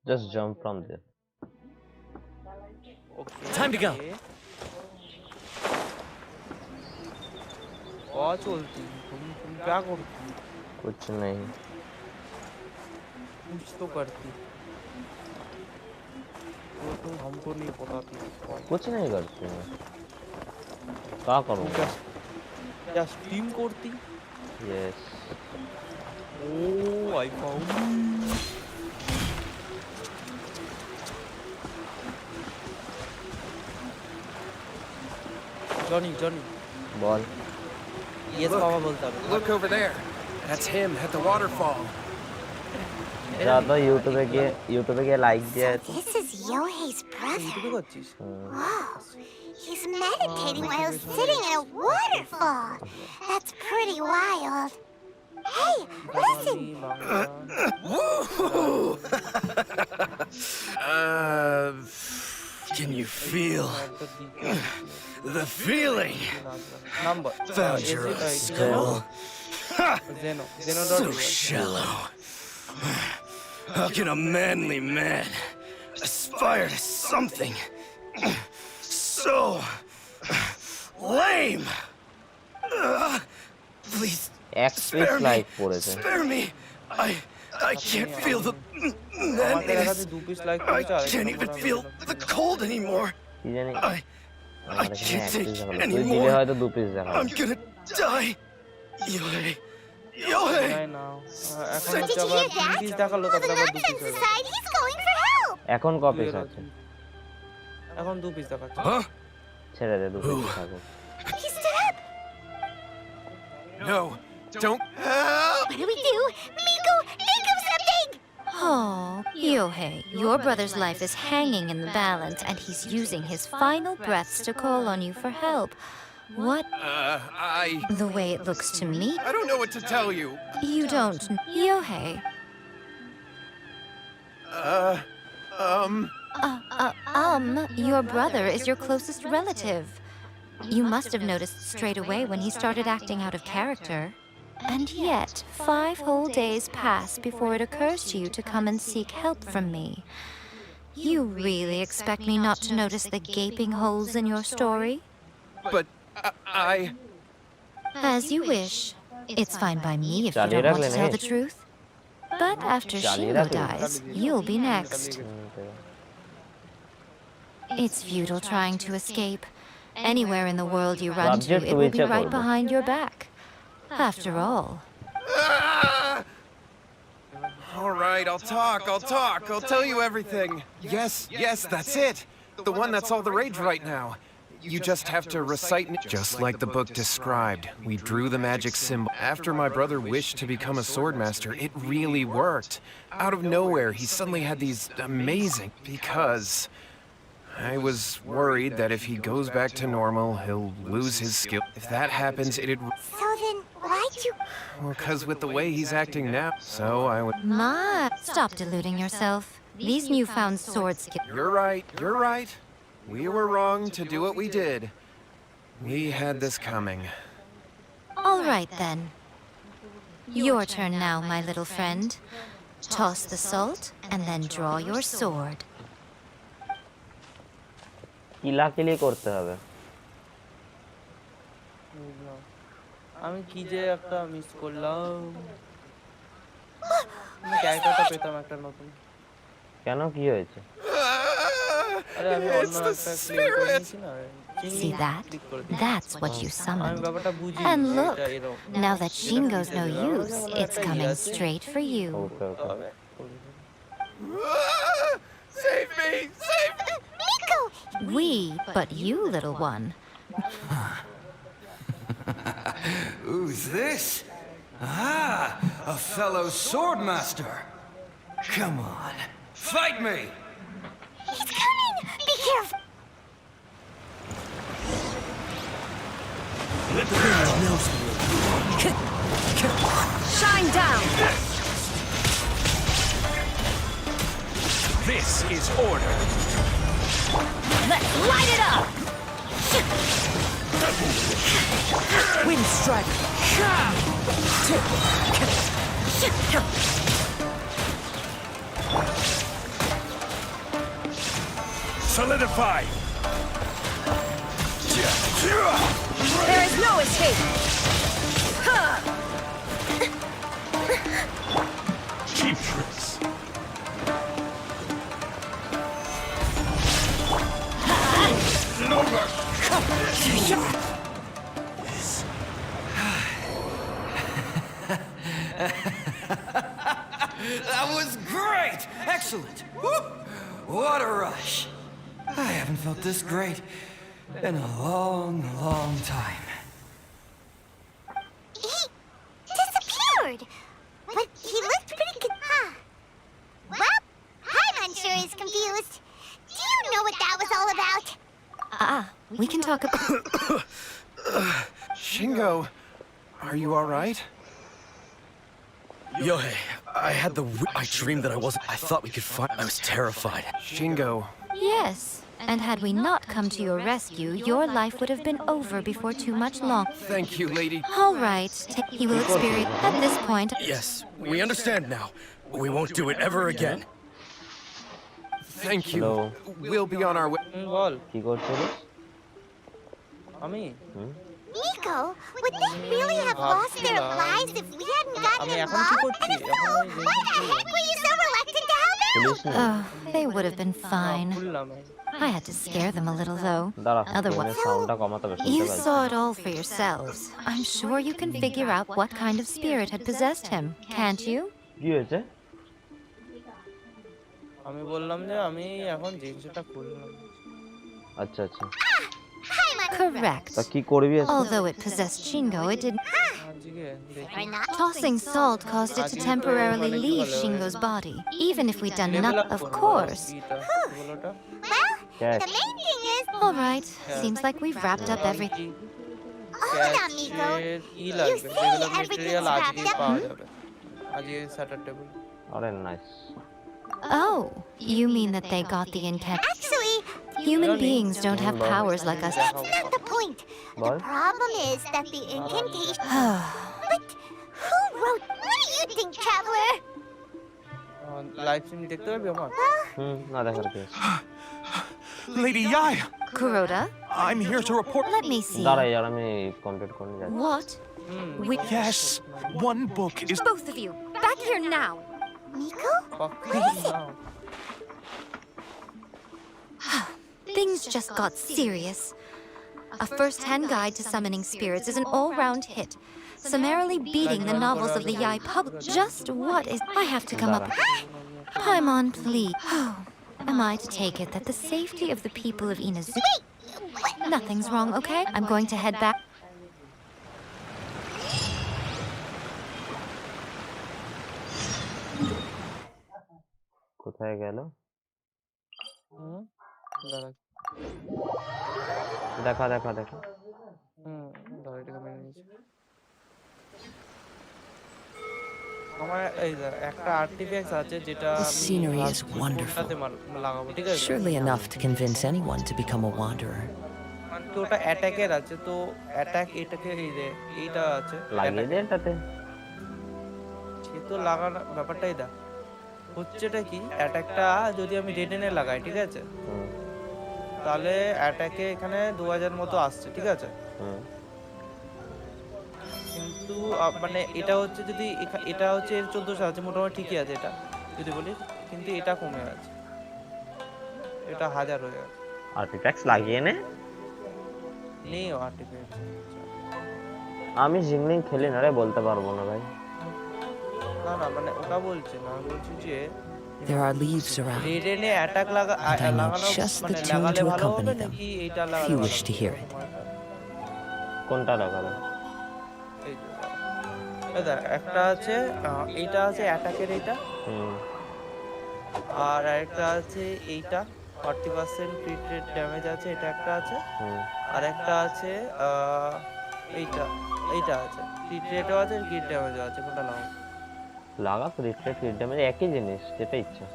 Just jump from there. Time to go. क्या करती? कुछ नहीं. कुछ तो करती. वो तुम हमको नहीं बताती. कुछ नहीं करती मैं. क्या करूँगा? क्या स्ट्रीम करती? Yes. Oh, I found. Johnny. Ball. Yes, Papa बोलता है. Look over there. That's him at the waterfall. ज़्यादा YouTube के like दिया है. This is Yohei's brother. Whoa. He's meditating while sitting in a waterfall. That's pretty wild. Hey, listen! Can you feel the feeling? Found your own skull. So shallow. How can a manly man aspire to something so lame? Please spare me. Spare me. I can't feel the manliness. I can't even feel the cold anymore. I can't take anymore. I'm gonna die. Yohei. Did you hear that? Well, the nonsense society's going for help. এখন copies আছে. এখন 2 piece দেখাচ্ছে. ছেড়ে দে 2 piece থাকুক. He stood up. No, don't. What do we do? Miko, think of something! Oh, Yohei, your brother's life is hanging in the balance, and he's using his final breaths to call on you for help. What? The way it looks to me. I don't know what to tell you. You don't. Yohei. Your brother is your closest relative. You must have noticed straight away when he started acting out of character. And yet, 5 whole days pass before it occurs to you to come and seek help from me. You really expect me not to notice the gaping holes in your story? But I... As you wish. It's fine by me if you don't want to tell the truth. But after Shingo dies, you'll be next. It's futile trying to escape. Anywhere in the world you run to, it will be right behind your back. After all. All right, I'll talk. I'll tell you everything. Yes, that's it. The one that's all the rage right now. You just have to recite... Just like the book described, we drew the magic symbol. After my brother wished to become a swordmaster, it really worked. Out of nowhere, he suddenly had these amazing... Because... I was worried that if he goes back to normal, he'll lose his skill. If that happens, it'd... So then, why'd you... Well, because with the way he's acting now, so I would... Stop deluding yourself. These newfound sword skills... You're right. We were wrong to do what we did. We had this coming. All right, then. Your turn now, my little friend. Toss the salt, and then draw your sword. কিলাকিলি করতে হবে. আমি কি যে একটা miss করলাম. আমি ক্যারেক্টারটা পেতাম একটা নতুন. কেন কি হয়েছে? আরে আমি অন্য একটা ক্লিক করেছি না. See that? That's what you summoned. And look, now that Shingo's no use, it's coming straight for you. Save me! Save me! Miko! We, but you, little one. Who's this? Ah, a fellow swordmaster. Come on, fight me! He's coming! Be careful! Let the girl know. Shine down! This is order. Let's light it up! Wind strike! Solidify. There is no escape! Cheap tricks. That was great! Excellent! Woo! What a rush! I haven't felt this great in a long, long time. He disappeared! But he looked pretty good. Well, Paimon sure is confused. Do you know what that was all about? Ah, we can talk about... Shingo, are you alright? Yohei, I dreamed that I thought we could find. I was terrified. Shingo. Yes, and had we not come to your rescue, your life would have been over before too much long. Thank you, lady. All right, he will experience at this point. Yes, we understand now. We won't do it ever again. Thank you. We'll be on our way. বল কি করছিস? আমি Miko, would they really have lost their lives if we hadn't gotten involved? And if so, why the heck were you so reluctant to help out? Oh, they would have been fine. I had to scare them a little, though. Otherwise, you saw it all for yourselves. I'm sure you can figure out what kind of spirit had possessed him, can't you? কি হয়েছে? আমি বললাম যে আমি এখন জিনিসটা খুললাম আচ্ছা আচ্ছা Correct. তা কি করবি আজকে? Although it possessed Shingo, it didn't. Tossing salt caused it to temporarily leave Shingo's body, even if we'd done nothing, of course. Well, the main thing is... All right, seems like we've wrapped up everything. Hold on, Miko. E You লাগবে say যেগুলো everything's material wrapped আজকেই up? পাওয়া যাবে আজকে Saturday আরে nice Oh, you mean that they got the intent? Actually, Human beings don't have powers like us. that's not the point. The problem is that the incantation... But who wrote... What do you think, Traveler? Live stream দেখতে পারবি আমার না দেখার কি আছে Lady Yai! Kuroda? I'm here to report. Let me see. দাঁড়াই আর আমি complete করে যাচ্ছি What? Yes, one book is. Both of you, back here now. Miko? Things just got serious. A first-hand guide to summoning spirits is an all-round hit. Summarily beating the novels of the Yai pub. Just what is... I have to come up... Paimon, please. Am I to take it that the safety of the people of Inazuki... Nothing's wrong, okay? I'm going to head back... কোথায় গেল দেখা দেখা দেখা আমার এই একটা artifact আছে যেটা The scenery is wonderful. লাগাবো ঠিক আছে Surely enough to convince anyone to become a wanderer. মানে তো ওটা অ্যাটাকের আছে তো অ্যাটাক এটাকে এই যে এইটা আছে লাগিয়ে দে এটাতে সে তো লাগানো ব্যাপারটাই দা হচ্ছেটা কি অ্যাটাকটা যদি আমি রেডেনে লাগাই ঠিক আছে তাহলে অ্যাটাকে এখানে 2000 মতো আসছে ঠিক আছে কিন্তু মানে এটা হচ্ছে যদি এটা হচ্ছে 1400 আছে মোটামুটি ঠিকই আছে এটা যদি বলি কিন্তু এটা কমে আছে এটা 1000 হয়ে গেছে আর্টিফ্যাক্টস লাগিয়ে নে নেই আর্টিফ্যাক্ট আমি জিংলিং খেলি না রে বলতে পারবো না ভাই না না মানে ওটা বলছি না আমি বলছি যে There are leaves around, রেডেনে অ্যাটাক and I know লাগানো just the মানে tune লাগালে to ভালো হবে accompany them, নাকি এইটা if লাগালে you ভালো wish to হবে? hear it. কোনটা লাগাবে? এই যে দাদা, একটা আছে এইটা আছে অ্যাটাকের এইটা, আর আরেকটা আছে এইটা 40% ক্রিট রেট ড্যামেজ আছে, এটা একটা আছে, আর একটা আছে এইটা এইটা আছে, ক্রিট রেটও আছে, ক্রিট ড্যামেজও আছে। কোনটা লাগাবো? লাগা ক্রিট রেট ক্রিট ড্যামেজ একই জিনিস, যেটা ইচ্ছা।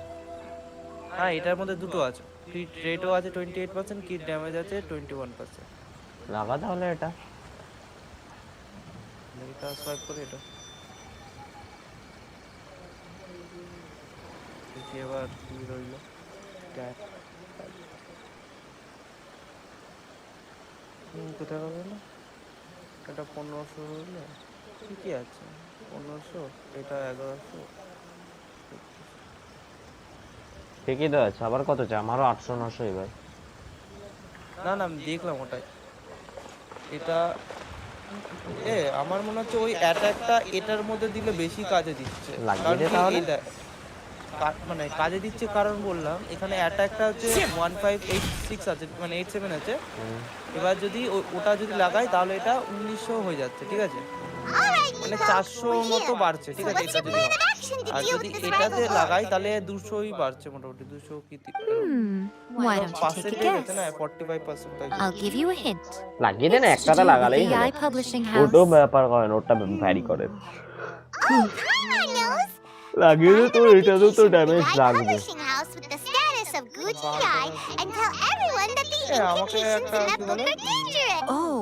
হ্যাঁ, এটার মধ্যে দুটো আছে, ক্রিট রেটও আছে 28%, ক্রিট ড্যামেজ আছে 21%। লাগা তাহলে এটা। এটা সোয়াইপ করে এটা দেখি এবার কি রইল। কোথায় হবে না, এটা 1500 রইল, ঠিকই আছে 1500, এটা 1100। ঠিকই তো আছে। আবার কত চাই? আমারও 800 900 এবার। না না, আমি দেখলাম ওটাই। এটা আমার মনে হচ্ছে ওই অ্যাটাকটা এটার মধ্যে দিলে বেশি কাজে দিচ্ছে, কারণ কি এটা মানে কাজে দিচ্ছে, কারণ বললাম এখানে অ্যাটাকটা হচ্ছে 1586 আছে, মানে 87 আছে। এবার যদি ওটা যদি লাগাই তাহলে এটা 1900 হয়ে যাচ্ছে, ঠিক আছে, মানে 400 মতো বাড়ছে, ঠিক আছে, এটা যদি হয়। আর যদি এটাতে লাগাই তাহলে 200ই বাড়ছে, মোটামুটি 200 কি Why don't you take a guess? না 45%। I'll give you a hint. লাগিয়ে দেন, একটাতে লাগালেই হবে। VI Publishing House. ওটাও ব্যাপার করে, ওটা ভ্যারি করে। লাগিয়ে দে, তো এটাতেও তো ড্যামেজ লাগবে। Oh,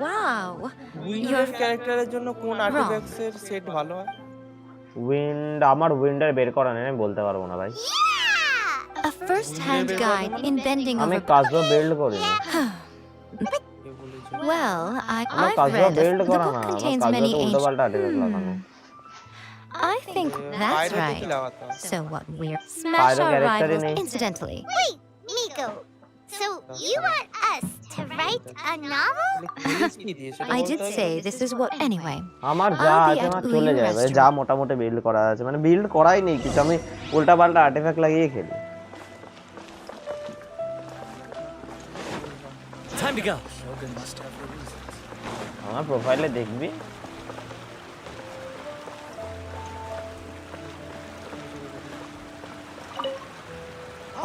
wow. উইন্ডের ক্যারেক্টারের জন্য কোন আর্টিফ্যাক্টস এর সেট ভালো হয়? উইন্ড, আমার উইন্ডের বের করা নেই, আমি বলতে পারবো না ভাই। A first-hand guide in bending আমি over. কাজও বিল্ড করি না। Well, I've কাজও read বিল্ড the করা book না, contains কাজও many তো উল্টোপাল্টা আর্টিফ্যাক্ট লাগানো। I think that's right. So what we're smash Pyro our character rivals নেই। incidentally. Wait, Miko. So you want us to write a novel? I did say this is what anyway. আমার যা আছে আমার চলে যায় ভাই, যা মোটামুটি বিল্ড করা আছে, মানে বিল্ড করাই নেই কিছু, আমি উল্টাপাল্টা আর্টিফ্যাক্ট লাগিয়ে খেলি। Time to go. আমার প্রোফাইলে দেখবি।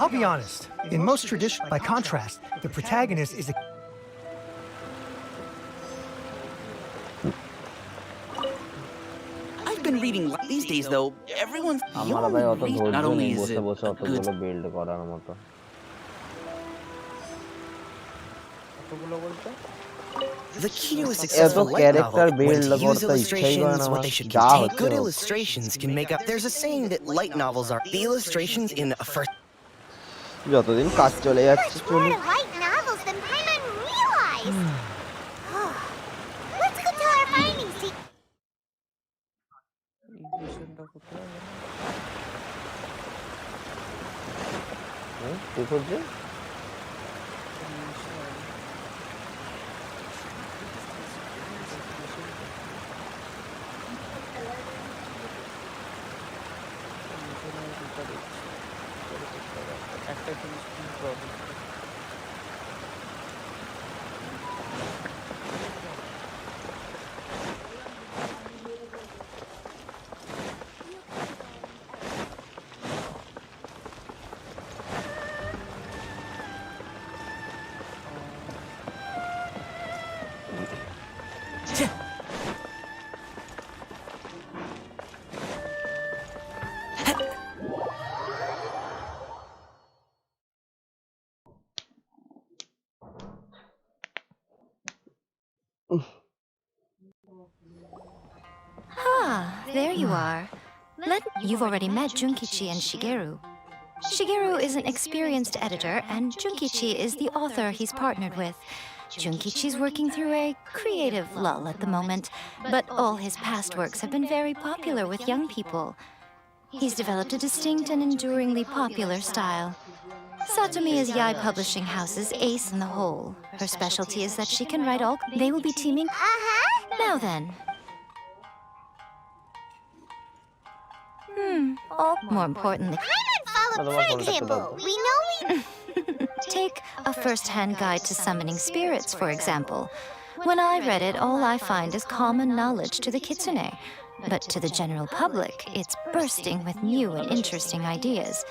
I'll be honest. In most traditions, by contrast, the protagonist is a I've been reading these days, though. Everyone's আমার ভাই অত ধৈর্য not only নেই is বসে it বসে a অতগুলো good বিল্ড করার মতো। কতগুলো বলতে? The key to a এত successful light character novel when build to use করতে ইচ্ছাই করে illustrations, না what আমার, they should যা contain. হচ্ছে Good হোক। illustrations can make up. There's a saying that light novels are the illustrations in a first. যতদিন কাজ চলে যাচ্ছে চলুক। More light novels than Paimon realized. Let's go tell our findings to কি করছে? একটা জিনিস কি problem? Ah, there you are. You've already met Junkichi and Shigeru. Shigeru is an experienced editor, and Junkichi is the author he's partnered with. Junkichi's working through a creative lull at the moment, but all his past works have been very popular with young people. He's developed a distinct and enduringly popular style. Satomi is Yai Publishing House's ace in the hole. Her specialty is that she can write all... They will be teaming... Now then. More importantly... For example, we know Take a first-hand guide to summoning spirits, for example. When I read it, all I find is common knowledge to the kitsune. But to the general public, it's bursting with new and interesting ideas.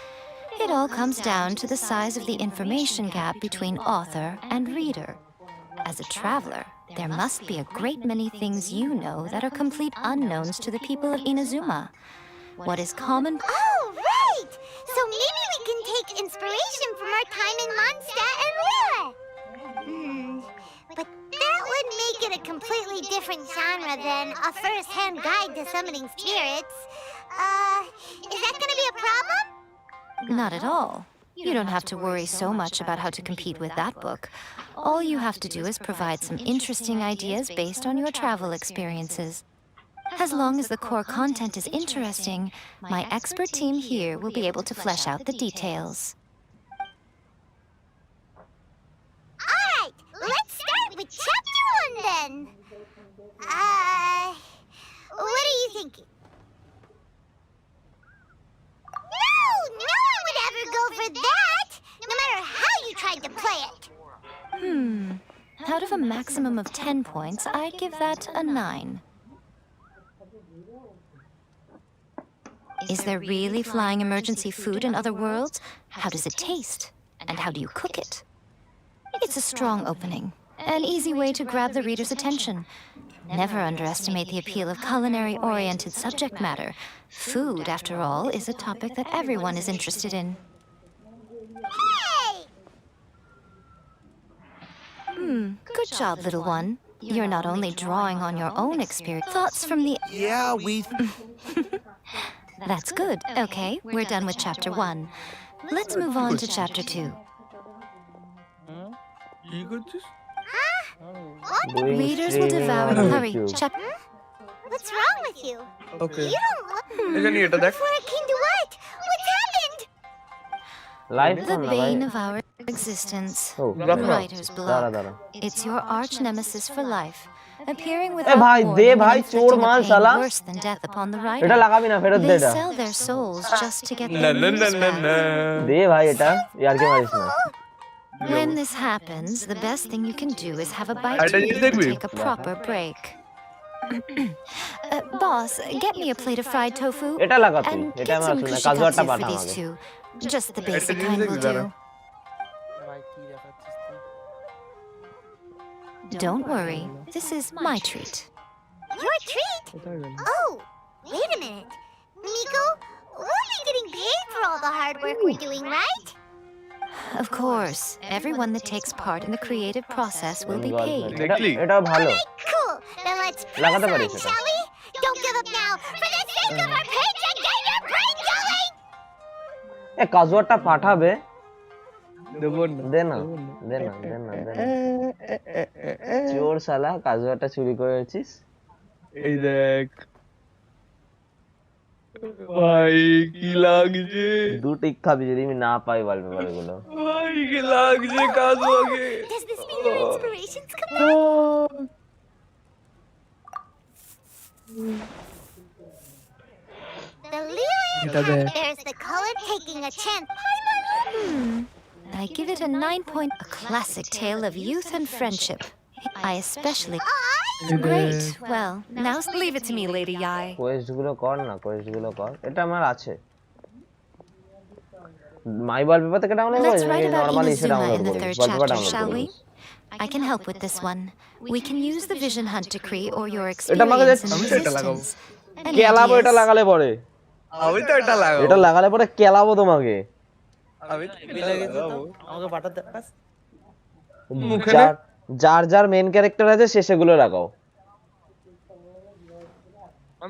It all comes down to the size of the information gap between author and reader. As a traveler, there must be a great many things you know that are complete unknowns to the people of Inazuma. What is common... Oh, right! So maybe we can take inspiration from our time in Mondstadt and Liyue. But that would make it a completely different genre than a first-hand guide to summoning spirits. Is that gonna be a problem? Not at all. You don't have to worry so much about how to compete with that book. All you have to do is provide some interesting ideas based on your travel experiences. As long as the core content is interesting, my expert team here will be able to flesh out the details. Alright, let's start with Chapter 1 then. What are you thinking? No one would ever go for that, no matter how you tried to play it. Out of a maximum of 10 points, I'd give that a 9. Is there really flying emergency food in other worlds? How does it taste? And how do you cook it? It's a strong opening, an easy way to grab the reader's attention. Never underestimate the appeal of culinary-oriented subject matter. Food, after all, is a topic that everyone is interested in. Good job, little one. You're not only drawing on your own experience, thoughts from the... Yeah, we... That's good. Okay, we're done with Chapter 1. Let's move on to Chapter 2. Readers will devour... Hurry, chapter... What's wrong with you? Okay. You don't look... Before I came to what? What's happened? The bane of our existence. Writer's block. It's your arch nemesis for life. Appearing without warning and inflicting a pain worse than death upon the writer. They sell their souls just to get their muse back. When this happens, the best thing you can do is have a bite to eat and take a proper break. Boss, get me a plate of fried tofu and get some kushikatsu for these two. Just the basic kind will do. Don't worry, this is my treat. Your treat? Oh, wait a minute. Miko, we'll be getting paid for all the hard work we're doing, right? Of course, everyone that takes part in the creative process will be paid. Alright, cool. Then let's press on, shall we? Don't give up now. For the sake of our paycheck, get your brain going! কাজুয়াটা পাঠাবে দে না চোর শালা কাজুয়াটা চুরি করেছিস এই দেখ ভাই কি লাগছে দু টিক খাবি যদি আমি না পাই ওয়ালপেপার গুলো ভাই কি লাগছে কাজুয়াকে Does this mean your inspiration's come out? The Liyue cat bears the color taking a chance. I give it a 9 point. A classic tale of youth and friendship. I especially... Great. Well, now leave it to me, Lady Yai. Quest গুলো কর না Quest গুলো কর এটা আমার আছে মাই wallpaper থেকে download Let's করে write about নরমালি এসে Inazuma ডাউনলোড in the করি third wallpaper chapter, download shall করি we? I can help with this one. We can use the vision hunt decree or your এটা আমাকে experience in resistance. Any কেলাবো এটা ideas? লাগালে পরে আমি তো এটা লাগাবো এটা লাগালে পরে কেলাবো তোমাকে আমি মিলে গেছে তো আমাকে পাঠাতে বাস যার যার মেন ক্যারেক্টার আছে সে সেগুলো লাগাও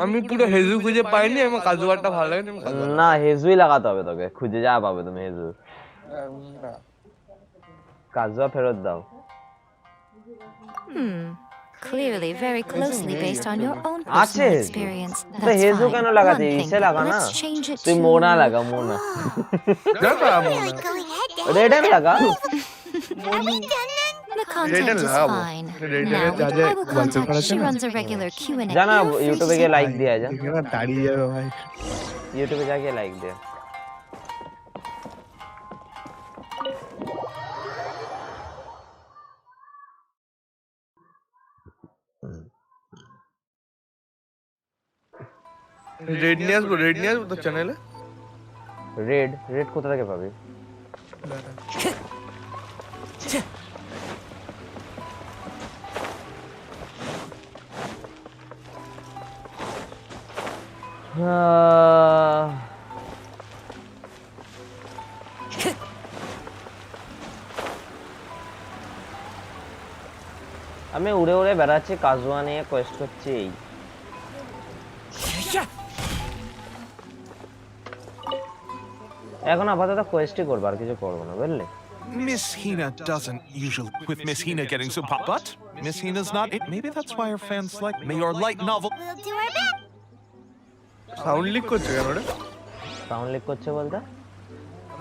আমি পুরো হেজু খুঁজে পাইনি আমার কাজুয়াটা ভালো লাগে না হেজুই লাগাতে হবে তোকে খুঁজে যা পাবে তুমি হেজু কাজুয়া ফেরত দাও Clearly very closely based on your own personal experience. তো হেজু কেন লাগাতে ইসে লাগা না তুই মোনা লাগা মোনা রেডেন লাগা The content is fine. Now, I will contact. She runs a regular Q&A. জানা Feel free ইউটিউবে to গিয়ে send লাইক her. দিয়া যা দাঁড়িয়ে যাবে ভাই ইউটিউবে যা গিয়ে লাইক দে রেড নিয়ে আসবো তো চ্যানেলে। রেড কোথা থেকে পাবি? আমি উড়ে উড়ে বেড়াচ্ছি, কাজুয়া নিয়ে কোয়েস্ট করছি। এই এখন আপাতত কোয়েস্টই করবো, আর কিছু করবো না, বুঝলি? Miss Hina doesn't usually with Miss Hina getting so pop, but Miss Hina's not it. Maybe that's why her fans like me. Your light novel. We'll do our best. Sound leak করছে কেন রে? Sound leak করছে বলতে?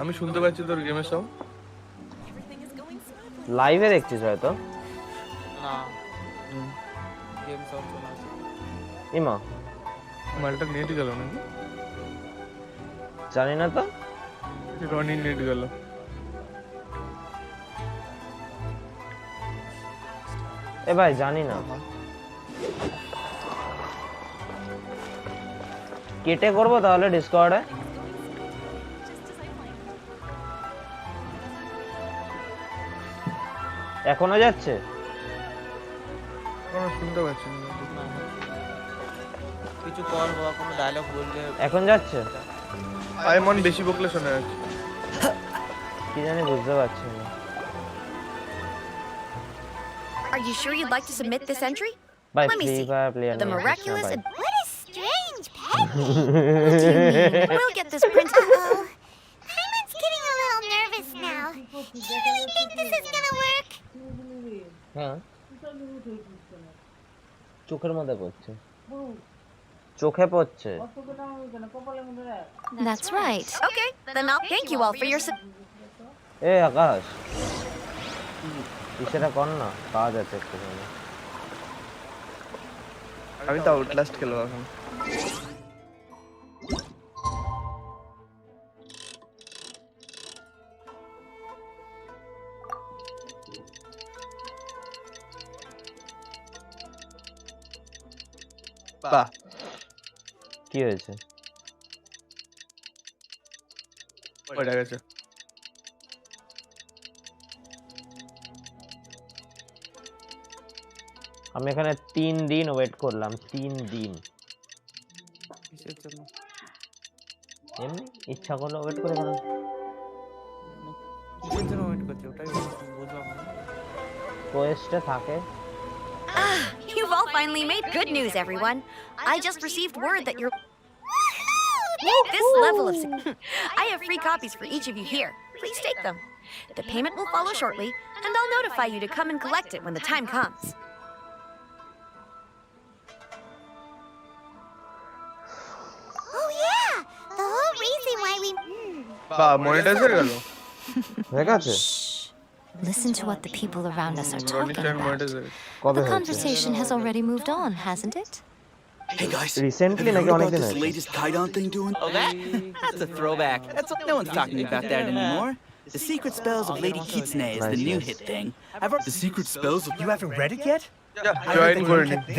আমি শুনতে পাচ্ছি তোর গেমের সাউন্ড। লাইভে দেখছিস হয়তো? না গেম সাউন্ড শোনা আছে। ইমা মালটা নেট গেল নাকি? জানি না তো। রনি নেট গেল। এ ভাই জানি না, কেটে করবো তাহলে ডিসকর্ডে। এখনো যাচ্ছে? শুনতে পাচ্ছি না কিছু কল বা কোনো ডায়লগ বললে। এখন যাচ্ছে? আইমন বেশি বকলে শোনা যাচ্ছে কি জানি, বুঝতে পারছি না। Are you sure you'd like to submit this entry? By Let me see. The miraculous. What a strange pet. What do you mean? We'll get this printed. Uh-oh. Hyman's getting a little nervous now. Do you really think this is gonna work? হ্যাঁ, চোখের মধ্যে পড়ছে, চোখে পড়ছে। That's right. Okay, then I'll thank you all for your. এ আকাশ, সেটা কর না, কাজ আছে একটুখানি। আমি তো আউটলাস্ট খেলবো এখন। বাহ, কি হয়েছে? ওইটা গেছে। আমি এখানে 3 দিন ওয়েট করলাম, 3 দিন। এমনি ইচ্ছা করলো ওয়েট করে গেলাম। কোয়েস্টে থাকে। You've all finally made good news, everyone. I just received word that you're. This level of. I have free copies for each of you here. Please take them. The payment will follow shortly, and I'll notify you to come and collect it when the time comes. Oh yeah, the whole reason why we. বাহ, monetize হয়ে গেল। ঠিক আছে। Listen to what the people around us are talking about. Monetize হয়ে The conversation has already moved on, hasn't it? Hey guys, Recently, have you like, heard about only this tonight. latest Kaidan thing doing? Oh, that's a throwback. No one's talking about that anymore. The Secret Spells of Lady Kitsune is the new hit thing. The secret spells of... You haven't read it yet?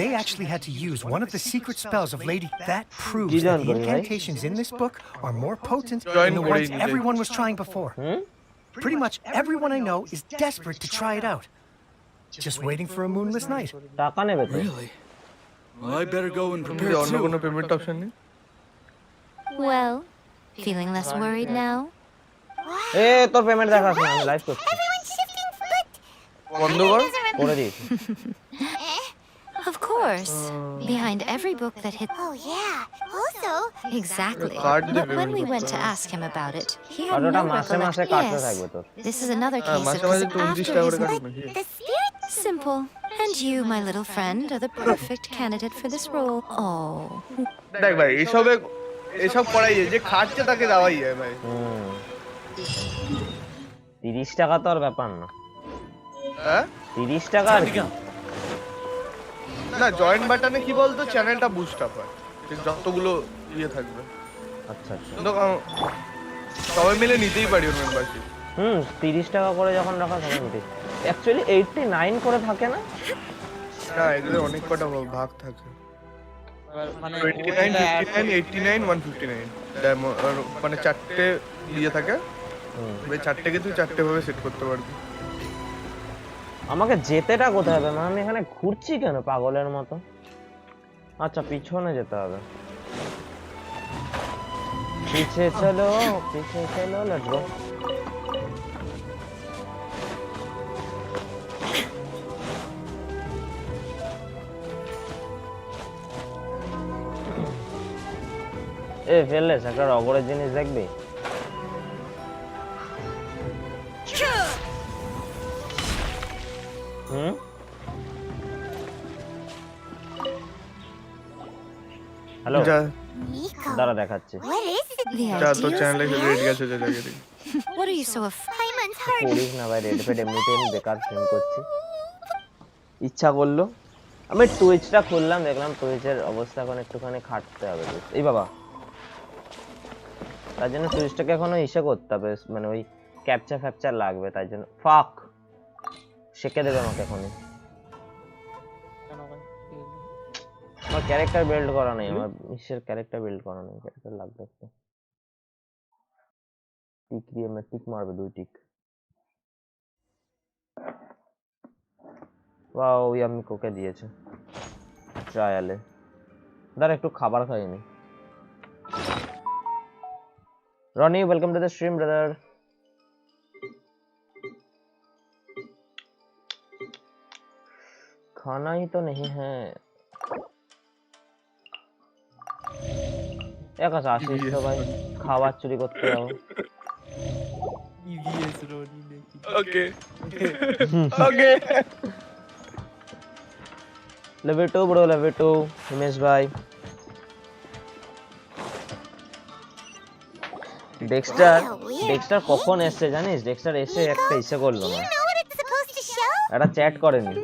They actually had to use one of the secret spells of Lady. That proves that the incantations in this book are more potent than the ones everyone was trying before. Pretty much everyone I know is desperate to try it out. Just waiting for a moonless night. Really? Well, I better go and prepare অন্য too. কোনো payment option নেই? Well, feeling less worried now? এ তোর payment দেখাস না, আমি live করছি। বন্ধ কর। করে দিয়েছি। Of course. Behind every book that hit. Oh yeah. Also. Exactly. But when we went to ask him about it, he had no recollection. Yes. This is another case of The spirit. Simple. And you, my little friend, are the perfect candidate for this role. Oh. দেখ ভাই, এসব করাই যায়, যে খাচ্ছে তাকে দেওয়াই যায় ভাই। 30 টাকা তো আর ব্যাপার না। হ্যাঁ 30 টাকা আর কি? না, জয়েন বাটনে কি বলতো, চ্যানেলটা বুস্ট আপ হয়, যতগুলো ইয়ে থাকবে। আচ্ছা আচ্ছা, সবাই মিলে নিতেই পারি ওর মেম্বারশিপ। 30 টাকা করে যখন রাখা থাকে নিতে। অ্যাকচুয়ালি 89 করে থাকে না? না, এগুলো অনেক কটা ভাগ থাকে। মানে 29 59 89 159 মানে চারটে দিয়ে থাকে ওই চারটেকে তুই চারটে ভাবে সেট করতে পারবি আমাকে যেতেটা কোথায় হবে মানে আমি এখানে ঘুরছি কেন পাগলের মতো আচ্ছা পিছনে যেতে হবে পিছে চলো লেটস গো এ ফেললেস একটা রগরের জিনিস দেখবি হ্যালো দাঁড়া দেখাচ্ছি যা তো চ্যানেলে রেড গেছে যা জায়গা থেকে What are you so afraid? করিস না ভাই রেড ফেড এমনিতে আমি বেকার ফ্রেম করছি ইচ্ছা করলো আমি টুইচটা খুললাম দেখলাম টুইচের অবস্থা এখন একটুখানি খাটতে হবে এই বাবা তার জন্য টুইচটাকে এখনো ইসে করতে হবে মানে ওই ক্যাপচার লাগবে তাই জন্য ফাক শেখে দেবে আমাকে এখনই আমার ক্যারেক্টার বিল্ড করা নেই আমার মিশের ক্যারেক্টার বিল্ড করা নেই ক্যারেক্টার লাগবে একটু টিক দিয়ে আমি টিক মারবে 2 টিক ওয়াও ইয়ামি কোকে দিয়েছে ট্রায়ালে দাঁড়া একটু খাবার খাইনি Roni welcome to the stream brother खाना ही तो नहीं है एक आशीष तो भाई खावा चोरी करते जाओ EVS रोनी ने okay okay level 2 bro level 2 Himesh भाई ডেক্সটার কখন এসেছে জানিস ডেক্সটার এসে একটা ইচ্ছে করলো না এটা চ্যাট করেনি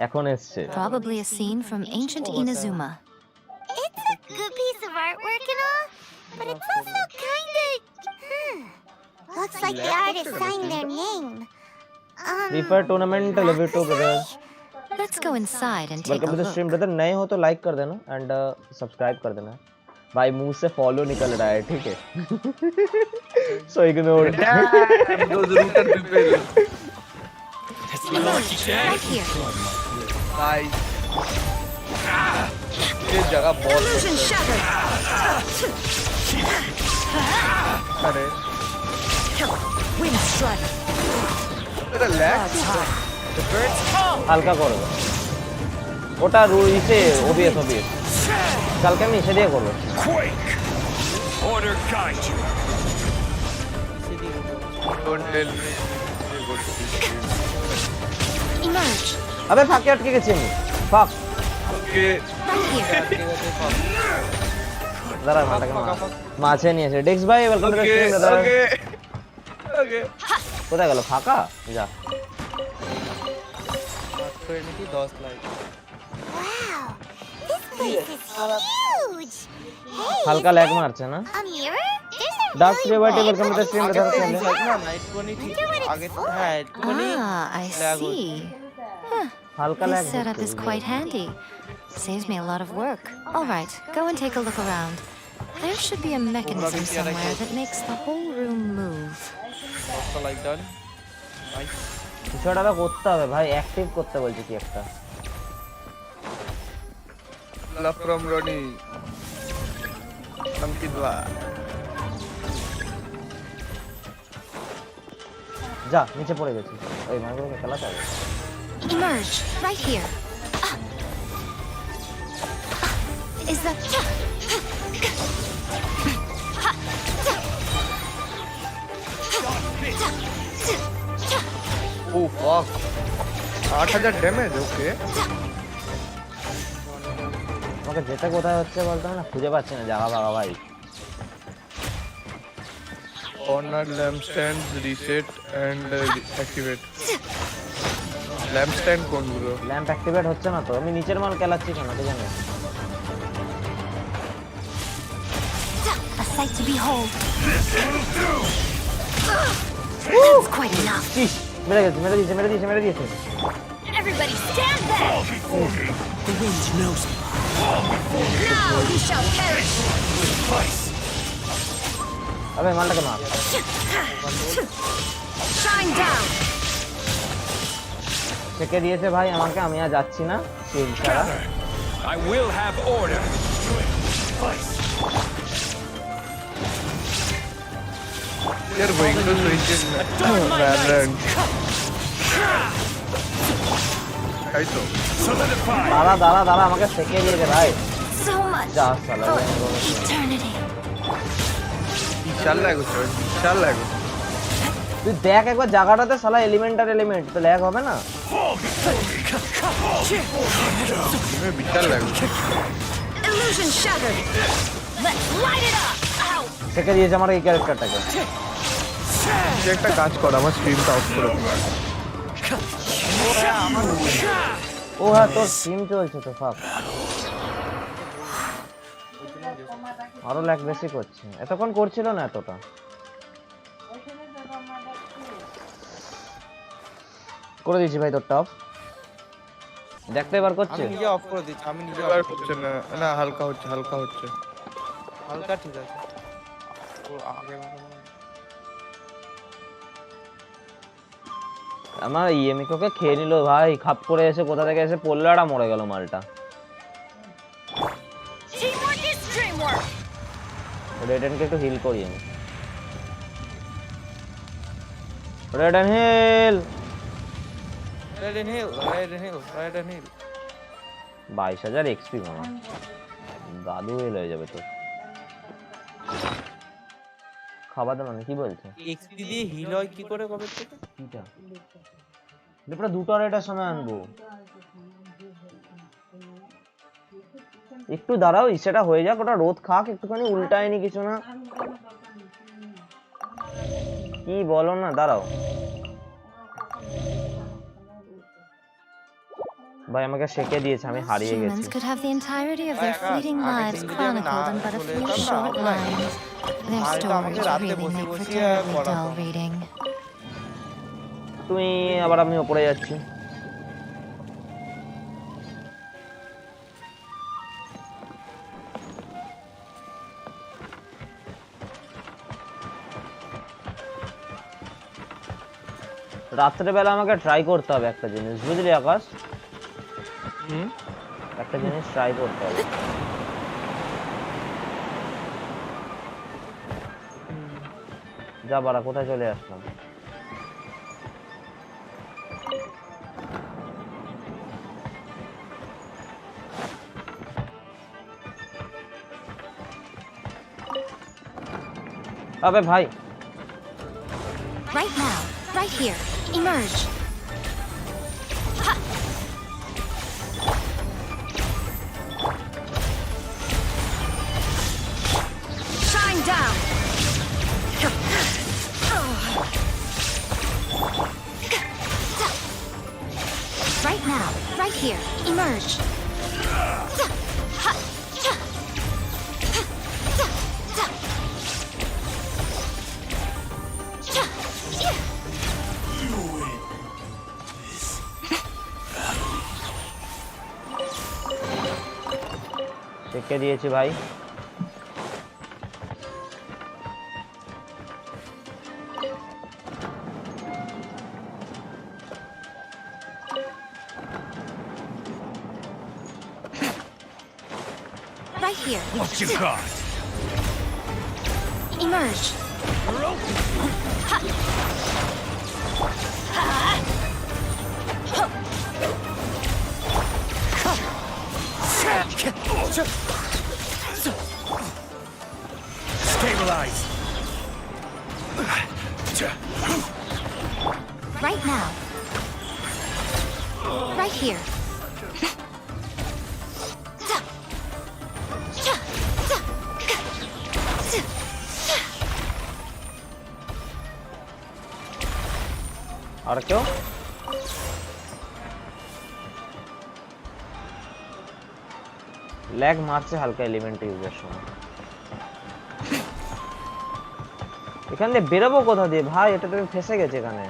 এখন এসেছে Probably a scene from ancient Inazuma. It's a good piece of artwork and all, but it's also kind of looks like the artist signed their name. Free Fire tournament level 2 brother. Let's go inside and take Welcome a to the look. stream brother नए हो तो like कर देना and subscribe कर देना भाई मुंह से फॉलो निकल रहा है ठीक है so ignore those rooted people Right here. nice ये जगह बहुत Illusion shattered. अरे Wind strike. तेरा लैग হালকা করো ওটা রুইছে ওবিএস কালকে আমি এসে দিয়ে করবো Order guide you. don't tell me Emerge. আবে ফাঁকে আটকে গেছি আমি ফাক ওকে দাঁড়া মাটাকে মাছে নিয়েছে ডেক্স ভাই welcome to the stream brother okay কোথায় গেল ফাঁকা যা तो इनकी 10 like Wow, this place is huge. Hey, হালকা ল্যাগ মারছে না a mirror? There's a dark really revert wide welcome to the stream brother ना नाइट बनी थी आगे हाँ बनी Ah, I see. Huh. হালকা lag This setup is quite handy. Saves me a lot of work. All right, go and take a look around. There should be a mechanism somewhere that makes the whole room move. तो like done nice কিছুটা তো করতে হবে ভাই active করতে বলছি কি একটা love from Ronnie Namkidwa যা নিচে পড়ে গেছি ওই মাইগুলোকে খেলাতে হবে Emerge, right here. Is that... oh fuck 8000 damage ওকে আমাকে যেতে কোথায় হচ্ছে বলতে না খুঁজে পাচ্ছি না জায়গা বাবা ভাই corner lamp stands reset and activate lamp stand কোনগুলো ল্যাম্প অ্যাক্টিভেট হচ্ছে না তো আমি নিচের মাল খেলাচ্ছি কেন তো জানি A sight to behold. That's quite enough. মেরে দিয়েছে Everybody stand back! The wind knows me. Now you shall perish! अबे मारने के मार Shine down! চেকে দিয়েছে ভাই আমাকে আমি আর যাচ্ছি না শিল ছাড়া I will have order. यार वही तो स्विच वैलेंट आई तो দাঁড়া দাঁড়া দাঁড়া আমাকে চেকে দিয়েছে ভাই So much যা সালা for eternity. বিশাল লাগো বিশাল লাগো তুই দেখ একবার জায়গাটাতে শালা এলিমেন্টার এলিমেন্ট তো ল্যাগ হবে না বিশাল লাগো Illusion shattered! Let's light it up! Ow! চেকে দিয়েছে আমার এই ক্যারেক্টারটাকে তুই একটা কাজ কর আমার স্ট্রিমটা অফ করে দে ও হ্যাঁ তোর স্ট্রিম চলছে তো ফাক আরো ল্যাগ বেশি করছে এতক্ষণ করছিল না এতটা করে দিয়েছি ভাই তোর টপ দেখতে এবার করছে আমি নিজে অফ করে দিচ্ছি আমি নিজে এবার অফ করছে না না হালকা হচ্ছে হালকা ঠিক আছে ও আগে আমার ইএমইকোকে খেয়ে নিল ভাই খাপ করে এসে কোথা থেকে এসে পড়লো আর মরে গেল মালটা Teamwork is dreamwork! রেডেনকে একটু হিল করিয়ে নি Raiden heal Red and Hill. 22,000 XP মামা দাদু হিল হয়ে যাবে তোর খাবার দাবার না কি বলছে এক্সপি দিয়ে হিল হয় কি করে কবে থেকে কিটা লেপড়া দুটো রেটার সময় আনবো একটু দাঁড়াও সেটা হয়ে যাক ওটা রোদ খাক একটুখানি উল্টায়নি কিছু না কি বলো না দাঁড়াও ভাই আমাকে শেকে দিয়েছে আমি হারিয়ে গেছি Humans could have the entirety of their fleeting lives chronicled in but a few short lines. Their stories really make for terribly dull reading. তুমি আবার আমি উপরে যাচ্ছি রাত্রেবেলা আমাকে ট্রাই করতে হবে একটা জিনিস বুঝলি আকাশ একটা জিনিস ট্রাই করতে হবে যা বাড়া কোথায় চলে আসলাম আবে ভাই Right now, right here, emerge. Ha! Shine down! Right now, right here, emerge. চেকে দিয়েছি ভাই Right here. What you got? Emerge. Stabilize. Right now. Right here. আর কেউ ল্যাগ মারছে হালকা এলিমেন্ট ইউজের সময় এখানে বেরোবো কোথা দিয়ে ভাই এটা তো ফেসে গেছে এখানে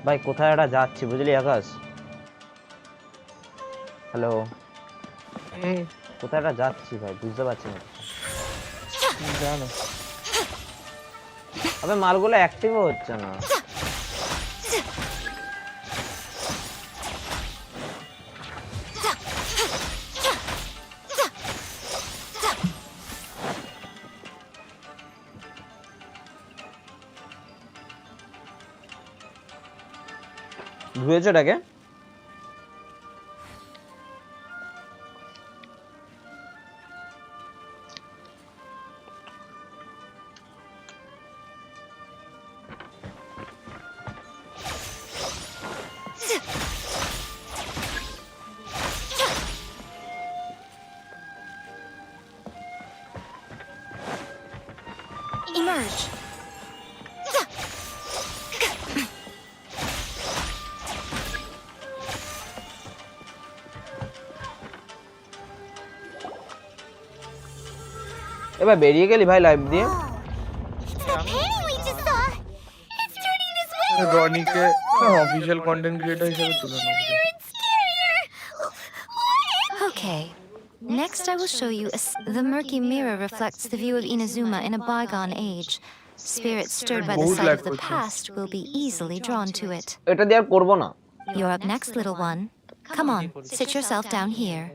ভাই কোথায় একটা যাচ্ছি বুঝলি আকাশ হ্যালো কোথায় একটা যাচ্ছি ভাই বুঝতে পারছি না জানো আবে মালগুলো অ্যাক্টিভও হচ্ছে না ধুয়েছো এটাকে Emerge. এবার বেরিয়ে গেলি ভাই লাইভ দিয়ে রনিকে অফিশিয়াল কন্টেন্ট ক্রিয়েটর হিসেবে তুলে নেব Okay. Next, I will show you the murky mirror reflects the view of Inazuma in a bygone age. Spirits stirred by the sight of the past will be easily drawn to it. এটা দিয়ে আর করব না You're up next, little one. Come on, sit yourself down here.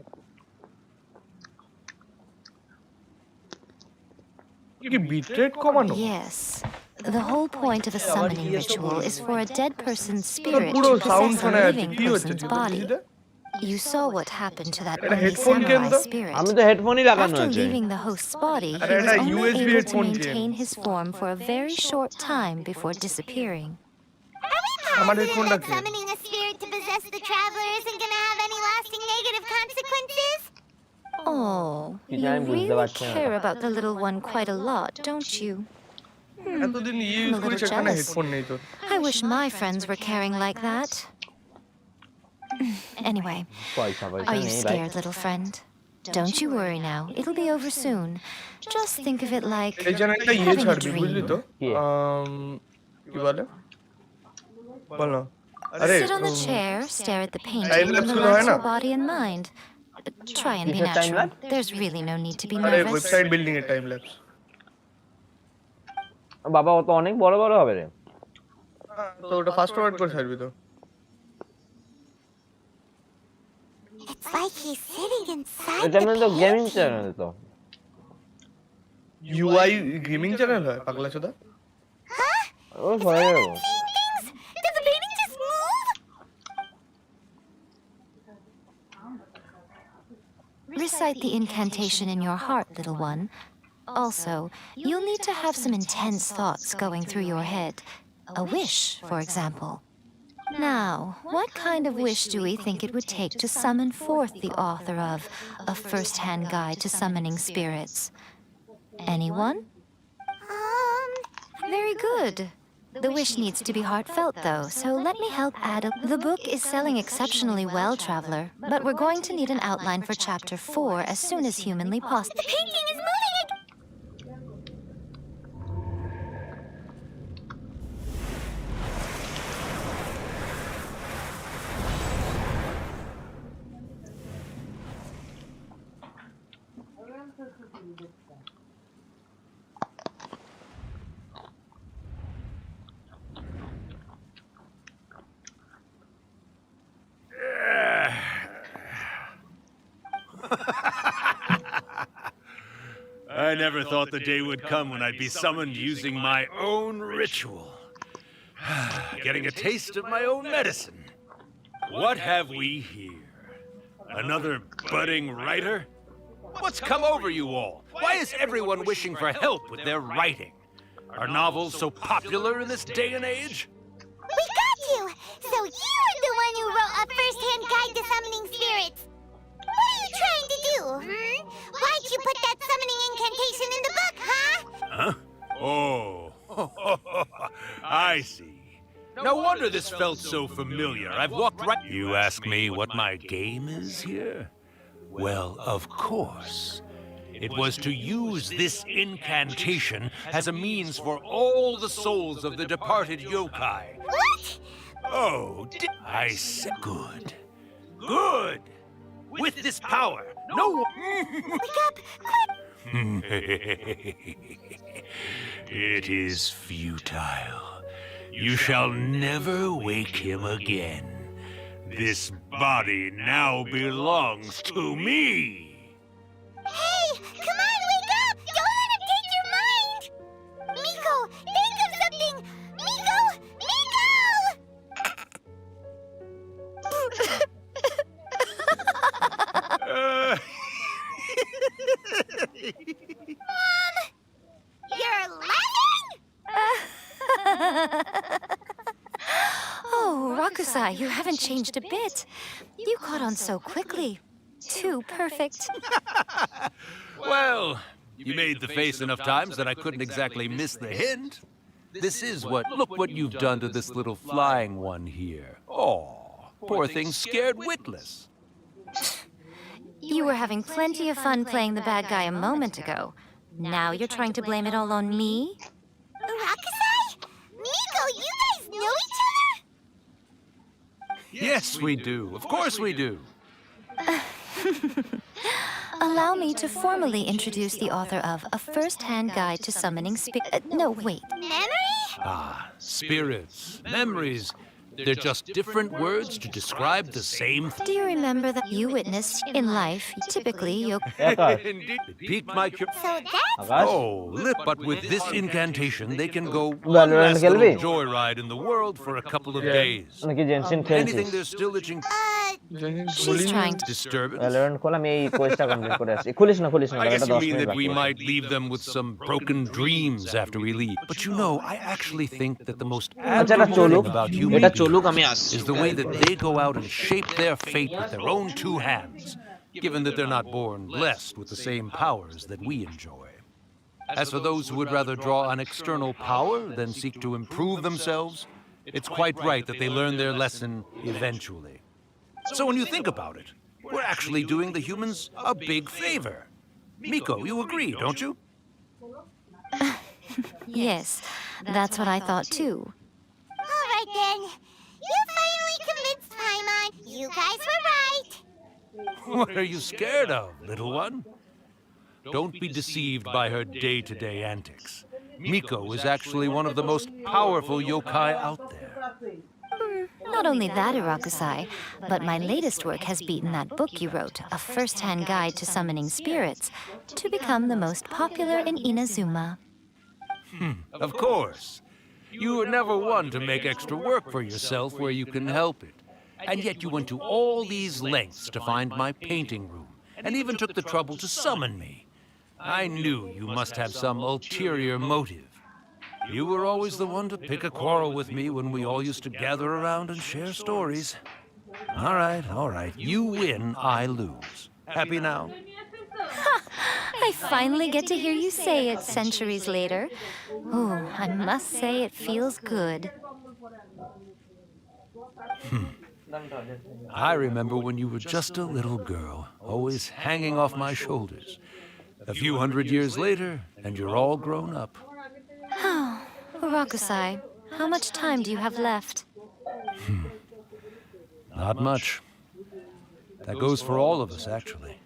কি bitrate কমানো Yes. The whole point of a summoning ritual is for a dead person's spirit পুরো to sound possess শোনা a যাচ্ছে living কি হচ্ছে person's body. You saw what happened to that এটা early headphone কেন samurai তো spirit. আমি তো হেডফোনই লাগানো After আছে leaving the host's body, he আরে was এটা only USB able to headphone কেন maintain his form for a very short time before disappearing. আমার হেডফোনটা কি Summoning a spirit to possess the traveler isn't gonna have any lasting negative consequences? Oh, you জানি বুঝতে really পারছি না care about the little one quite a lot, don't you? এতদিন I'm use a করিস little এখানে jealous. Headphone নেই তোর I wish my friends were caring like that. Anyway, পয়সা পয়সা are you নেই ভাই scared, little friend? Don't you worry now. It'll be over soon. Just think of it like এই জন্য একটা ইয়ে having a ছাড়বি বুঝলি dream. তো কি বলে বল না আরে Sit on the chair, stare at the time painting, and lapse গুলো relax হয় না your body and mind. Try and be কিসের time natural. lapse? There's really no need to be আরে nervous. ওয়েবসাইট বিল্ডিং এর time lapse বাবা ও তো অনেক বড় বড় হবে রে তো ওটা ফাস্ট ফরওয়ার্ড করে ছাড়বি তো It's like he's sitting inside এটা the মানে তো গেমিং চ্যানেল তো ইউআই গেমিং চ্যানেল হয় পাগলা চোদা ও হয়ে গেল Did the painting just move? Recite the incantation in your heart, little one. Also, you'll need to have some intense thoughts going through your head. A wish, for example. Now, what kind of wish do we think it would take to summon forth the author of A First-Hand Guide to Summoning Spirits? Anyone? Very good. The wish needs to be heartfelt, though, so let me help add a... The book is selling exceptionally well, Traveler, but we're going to need an outline for Chapter 4 as soon as humanly possible. The painting is moving again! I never thought the day would come when I'd be summoned using my own ritual. Getting a taste of my own medicine. What have we here? Another budding writer? What's come over you all? Why is everyone wishing for help with their writing? Are novels so popular in this day and age? We got you! So you're the one who wrote A First-Hand Guide to Summoning Spirits! What are you trying to do, Why'd you put that summoning incantation in the book, huh? Huh? Oh, I see. No wonder this felt so familiar. I've walked right... You ask me what my game is here? Well, of course. It was to use this incantation as a means for all the souls of the departed yokai. What? Oh, I said good. Good! With this power, no Wake up! It is futile. You shall never wake him again. This body now belongs to me. Hey! Come on, wake up! Don't let him take your mind! Miko, think of something! Miko! Mom! You're laughing? Oh, Rakusai, you haven't changed a bit. You caught on so quickly. Too perfect. Well, you made the face enough times that I couldn't exactly miss the hint. Look what you've done to this little flying one here. Oh, poor thing scared witless. You were having plenty of fun playing the bad guy a moment ago. Now you're trying to blame it all on me? Rakusai? Miko, you guys know each other? Yes, we do. Of course we do. Allow me to formally introduce the author of A First-Hand Guide to Summoning no, wait. Memory? Ah, spirits, memories. They're just different words to describe the same Do you remember that you witnessed in life, typically you'll... Indeed, it piqued my curiosity. But with this incantation, they can go one last little joyride in the world for a couple of days. Anything they're still itching. She's trying to disturb it. Valorant খোলা আমি এই কোয়েস্টটা complete করে আসি খুলিস না I guess you mean that we might leave them with some broken dreams after we leave. But you know, I actually think that the most admirable thing about human beings is the way that they go out and shape their fate with their own two hands, given that they're not born blessed with the same powers that we enjoy. As for those who would rather draw on external power than seek to improve themselves, it's quite right that they learn their lesson eventually. So when you think about it, we're actually doing the humans a big favor. Miko, you agree, don't you? Yes, that's what I thought too. All right then. You finally convinced Paimon. You guys were right. What are you scared of, little one? Don't be deceived by her day-to-day antics. Miko is actually one of the most powerful yokai out there. Not only that, Irakusai, but my latest work has beaten that book you wrote, A First-Hand Guide to Summoning Spirits, to become the most popular in Inazuma. Of course. You were never one to make extra work for yourself where you can help it. And yet you went to all these lengths to find my painting room, and even took the trouble to summon me. I knew you must have some ulterior motive. You were always the one to pick a quarrel with me when we all used to gather around and share stories. All right. You win, I lose. Happy now? I finally get to hear you say it centuries later. Oh, I must say it feels good. I remember when you were just a little girl, always hanging off my shoulders. A few hundred years later, and you're all grown up. Oh, Rakusai, how much time do you have left? Not much. That goes for all of us, actually.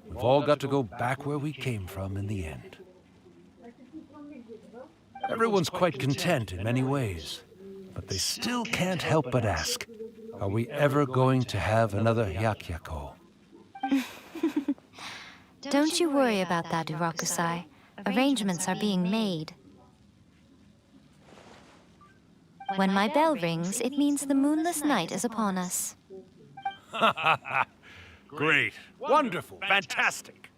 We've all got to go back where we came from in the end. Everyone's quite content in many ways, but they still can't help but ask, are we ever going to have another Hyakyako? Don't you worry about that, Irakusai. Arrangements are being made. When my bell rings, it means the moonless night is upon us. Great. Wonderful. Fantastic.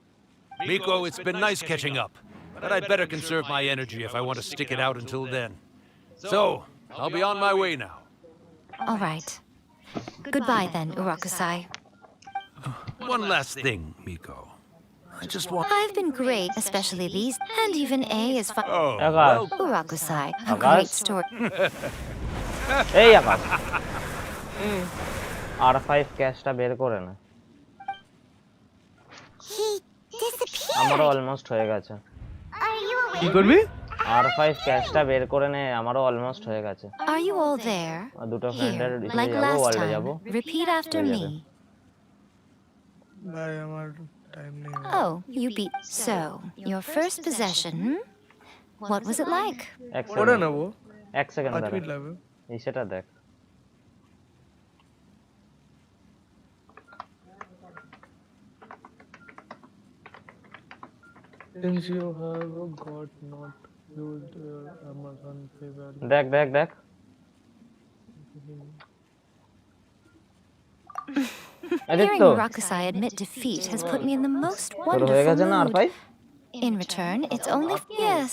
Miko, it's been nice catching up, but I'd better conserve my energy if I want to stick it out until then. So, I'll be on my way now. All right. Goodbye then, Irakusai. One last thing, Miko. I just want... I've been great, especially these, and even A is fine. Oh, well... Irakusai, a great story. এই আকাশ R5 ক্যাশটা বের করে না আমারও almost হয়ে গেছে Are you awake? কি করবি R5 ক্যাশটা বের করে নে, আমারও অলমোস্ট হয়ে গেছে। Are you all there? দুটো ফ্রেন্ডের Here, ইসে like যাবো, last ওয়ার্ল্ডে যাবো। time. Repeat after হয়ে যাবে। me. ভাই আমার টাইম নেই। Oh, you beat. So, your first possession, hmm? What was it like? ওটা নেবো। এক সেকেন্ড 5 দাঁড়া। মিনিট লাগবে। এই সেটা দেখ। Since you have got not used Amazon Pay value. দেখ দেখ দেখ। Hearing Rakusai admit defeat has put me in the most তোর হয়ে wonderful গেছে না mood. R5? In return, it's only yes.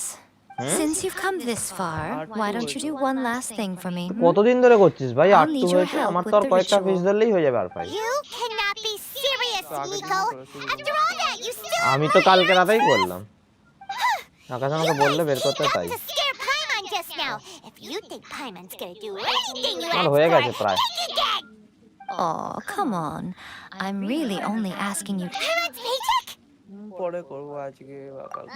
Since you've come this far, why don't you do one last thing for me? কতদিন ধরে করছিস ভাই? I'll 8 need your হয়েছে, help আমার with তো আর the কয়েকটা ritual. পিস ধরলেই হয়ে যাবে R5। You cannot be serious, Nico. After all that, you still আমি তো কালকে রাতেই করলাম। আকাশ আমাকে বললে বের করতে তাই। to scare Paimon just now. If you think Paimon's gonna do anything you আমার ask হয়ে for, গেছে প্রায়। think again. Oh, come on. I'm really only asking you. Paimon's paycheck? পরে করবো আজকে বা কালকে।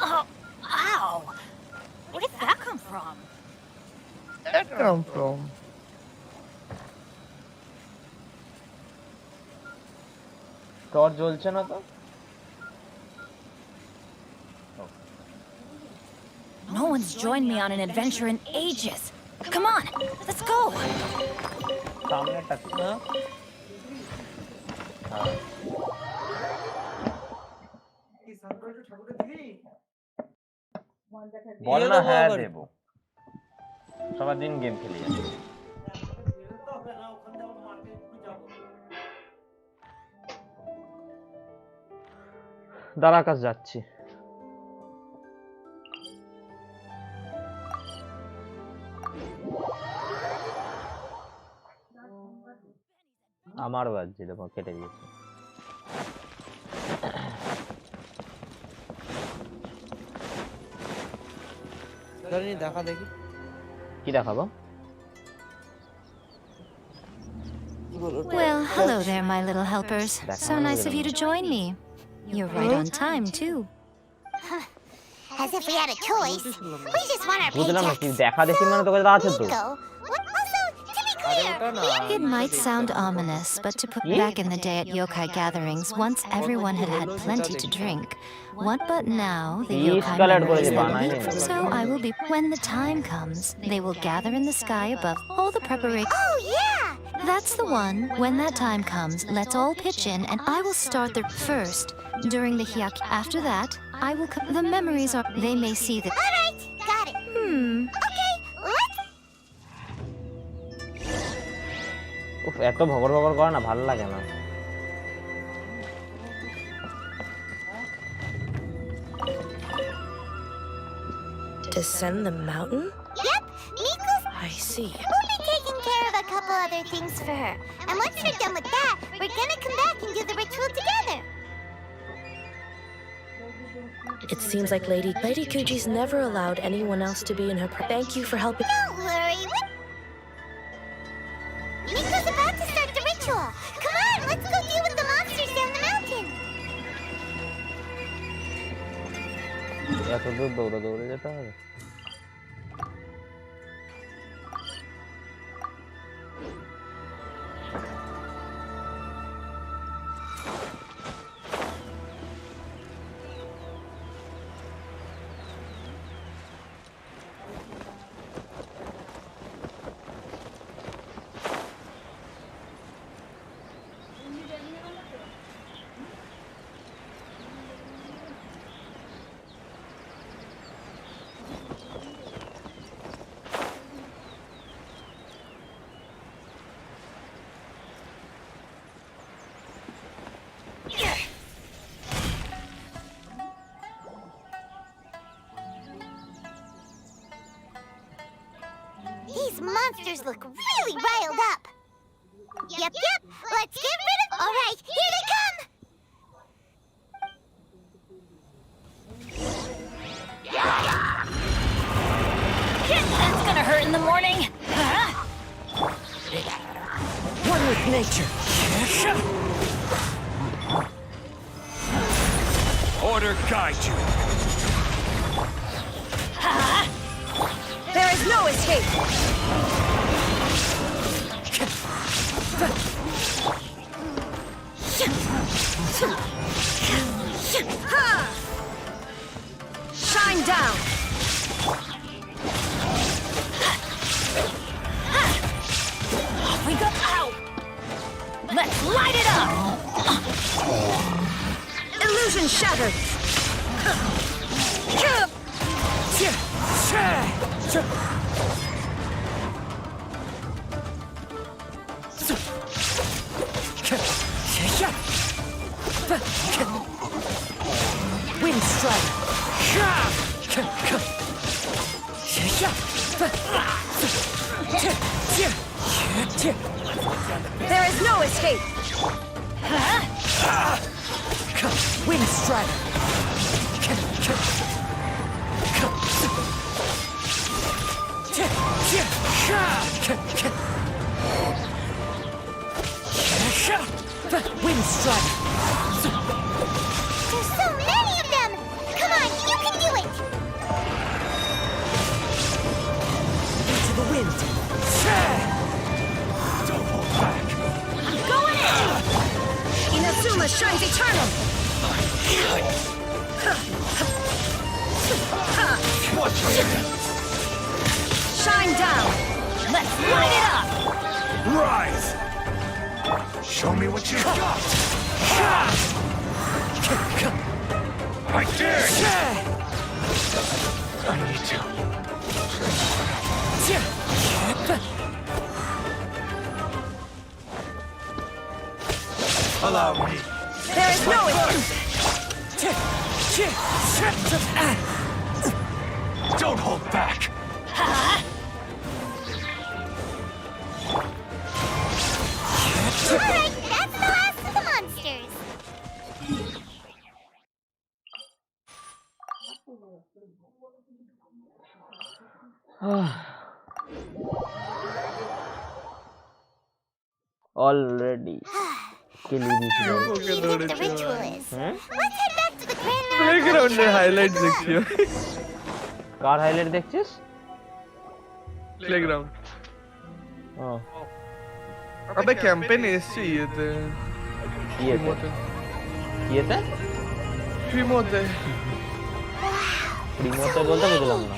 Oh, ow! Where did that come from? That come from? Torch জ্বলছে না তো? No one's joined me on an adventure in ages. Come on, let's go. সামনে টাক না। বল না হ্যাঁ দেবো। সারাদিন গেম খেলে যাচ্ছি। দাঁড়া আকাশ যাচ্ছি। আমার বাজছে, দেখো কেটে দিয়েছে। দেখা দেখি কি দেখাবো? Well, hello there, my little helpers. So nice of you to join me. You're right on time, too. As if we had a choice. We just want our বুঝলাম না, paycheck. কি দেখা দেখি মানে তোকে যা আছে তো। Nico, also, to be clear, It might sound ominous, but to put back in the day at yokai gatherings, once everyone had had plenty to drink. What but now, the yokai memories will leap, so I will be. When the time comes, they will gather in the sky above all the preparation. Oh, yeah! That's the one. When that time comes, let's all pitch in, and I will start the first. During the hyak. After that, I will. The memories are. They may see the. All right, got it. Okay, let's. উফ, এত ভগর ভগর করে না, ভালো লাগে না। Descend the mountain? Yep, Nico's. I see. We'll be taking care of a couple other things for her. And once we're done with that, we're gonna come back and do the ritual together. It seems like Lady Kuji's never allowed anyone else to be in her. Thank you for helping. Don't worry. Nico's about to start the ritual. Come on, let's go deal with the monsters down the mountain. এত দূর দৌড়ে দৌড়ে যেতে হবে। These monsters look really riled up. Yep, let's get rid of. All right, here they come. nature. Order guide you. There is no escape. Shine down. Off we go. Ow. Let's light it up. Illusion shattered. Wind strike. There is no escape. Wind strike. Wind strike. There's so many of them! Come on, you can do it! Into the wind. Don't hold back. I'm going in! Inazuma shines eternal! Shine down! Let's light it up! Rise! Show me what you've got! I dare you! I need to. Allow me. There is no Don't hold back. Alright, that's the last of the monsters. Already. The ritual is. Let's head back to the Playground highlight section. Car highlight देखছিস? Playground. हाँ. अबे campaign SC ये थे. ये थे? प्रीमोते. प्रीमोते बोलते बुझलाम ना.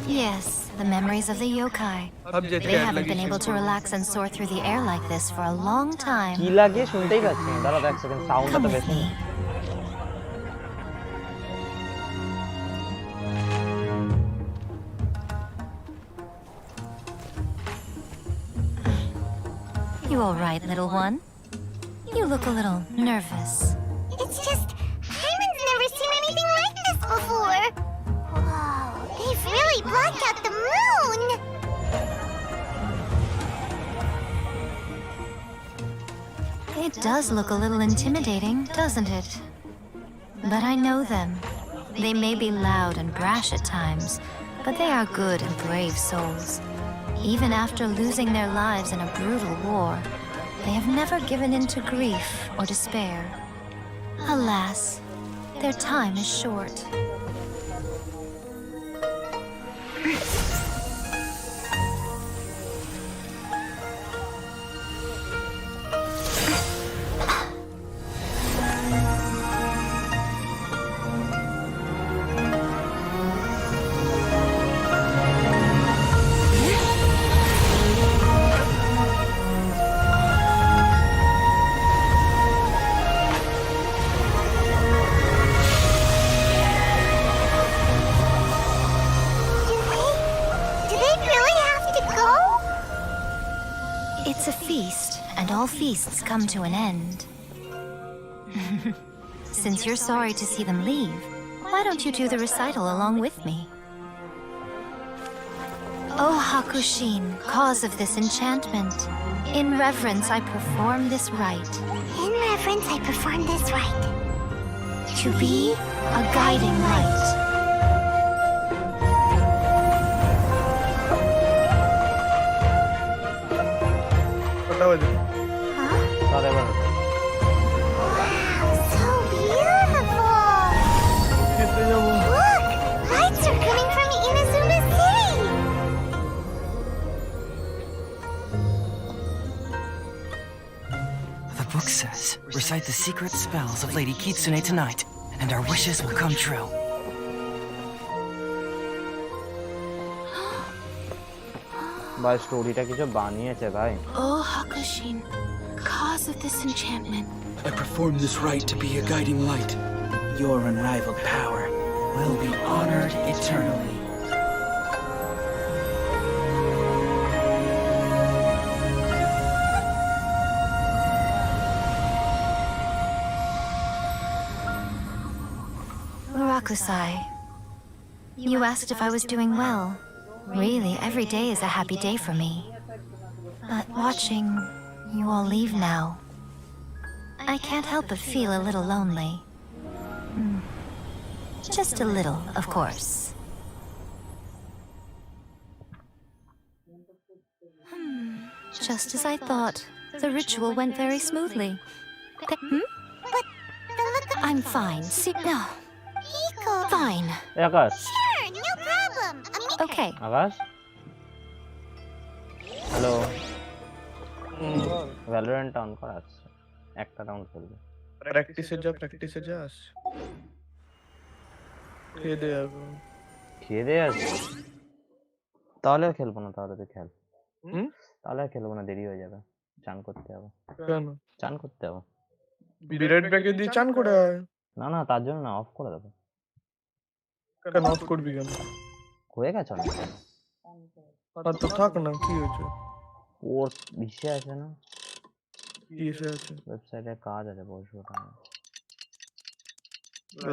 Yes, the memories of the yokai. They haven't been able to relax and soar through the air like this for a long time. কি লাগে শুনতেই পাচ্ছি না. দাঁড়াও এক সেকেন্ড সাউন্ডটা তো বেশি. You all right, little one? You look a little nervous. It's just, Hyman's never seen anything like this before. Whoa, they've really blocked out the moon. It does look a little intimidating, doesn't it? But I know them. They may be loud and brash at times, but they are good and brave souls. Even after losing their lives in a brutal war, they have never given in to grief or despair. Alas, their time is short. It's a feast, and all feasts come to an end. Since you're sorry to see them leave, why don't you do the recital along with me? O Hakushin, cause of this enchantment, in reverence I perform this rite. In reverence I perform this rite. To be a guiding light. কটা বাজে? সাড়ে 12টা। So beautiful! খেতে যাবো। Look! Lights are coming from Inazuma City! The book says, recite the secret spells of Lady Kitsune tonight, and our wishes will come true. ভাই স্টোরিটা কিছু বানিয়েছে ভাই। Oh, Hakushin, cause of this enchantment. I perform this rite to be a guiding light. Your unrivaled power will be honored eternally. Murakusai, you asked if I was doing well. Really, every day is a happy day for me. But watching you all leave now, I can't help but feel a little lonely. Just a little, of course. Just as I thought, the ritual went very smoothly. I'm fine. See, no. Fine. Sure, no problem. Okay. Akash hello Valorant on করা আছে একটা round খেলবে প্র্যাকটিসে যাস খেয়ে দে যাবো খেয়ে দিয়ে আসবে তাহলে আর খেলবো না তাহলে তুই খেল তাহলে আর খেলবো না দেরি হয়ে যাবে চান করতে হবে কেন চান করতে হবে বিরাট ব্যাগে দিয়ে চান করে আয় না না তার জন্য না অফ করে দেবো কেন অফ করবি কেন হয়ে গেছে অনেক আর তো থাক না কি হয়েছে ওর বিষয় আছে না কি এসে আছে ওয়েবসাইটে কাজ আছে বসবো না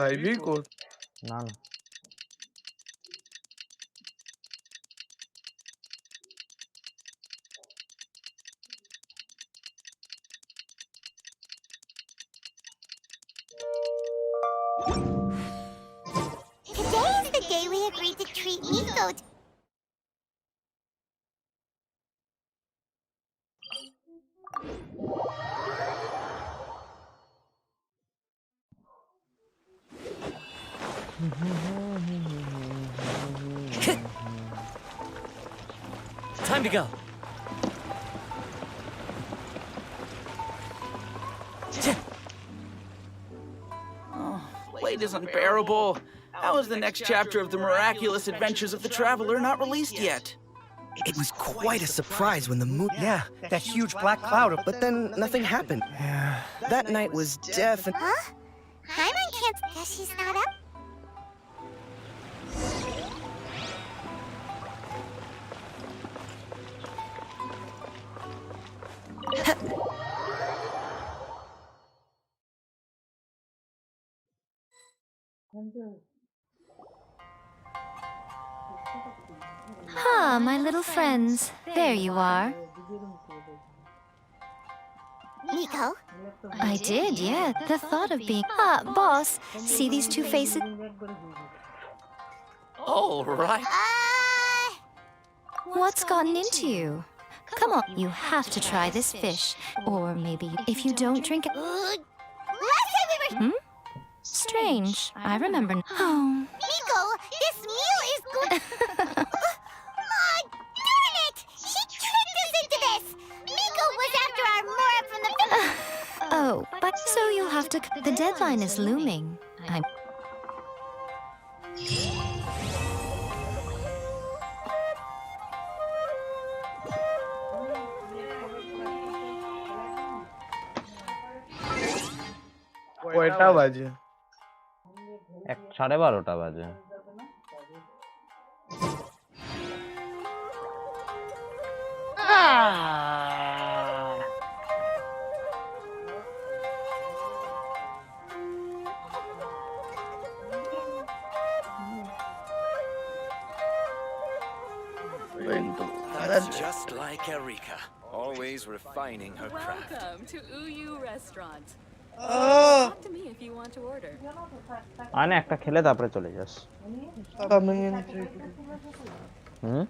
লাইভই কর না না Today is the day we agreed to treat Miko Time to go. Oh, wait is unbearable. How is the next chapter of the miraculous adventures of the traveler not released yet? It was quite a surprise when the moon. Yeah, that huge black cloud. But then nothing happened. Yeah. That night was definitely. Huh? Paimon can't. Guess she's not up. Ah, my little friends. There you are. Miko? I did, yeah. The thought of being... Ah, boss, see these two faces? All right. What's gotten into you? Come on, you have to try this fish. Or maybe if you don't drink it... Last time we were... Strange. I remember... Oh. Miko, this meal is good. Darn it! She tricked us into this! Miko was after our Mora from the... Oh, but so you'll have to... The deadline is looming. I'm... কয়টা বাজে 12:30 বাজে That's just like Erika, always refining her craft. Welcome to Uyu Restaurant. Oh. Talk to me if you want to order. আয় না একটা খেলে তারপরে চলে যাস আমি হুম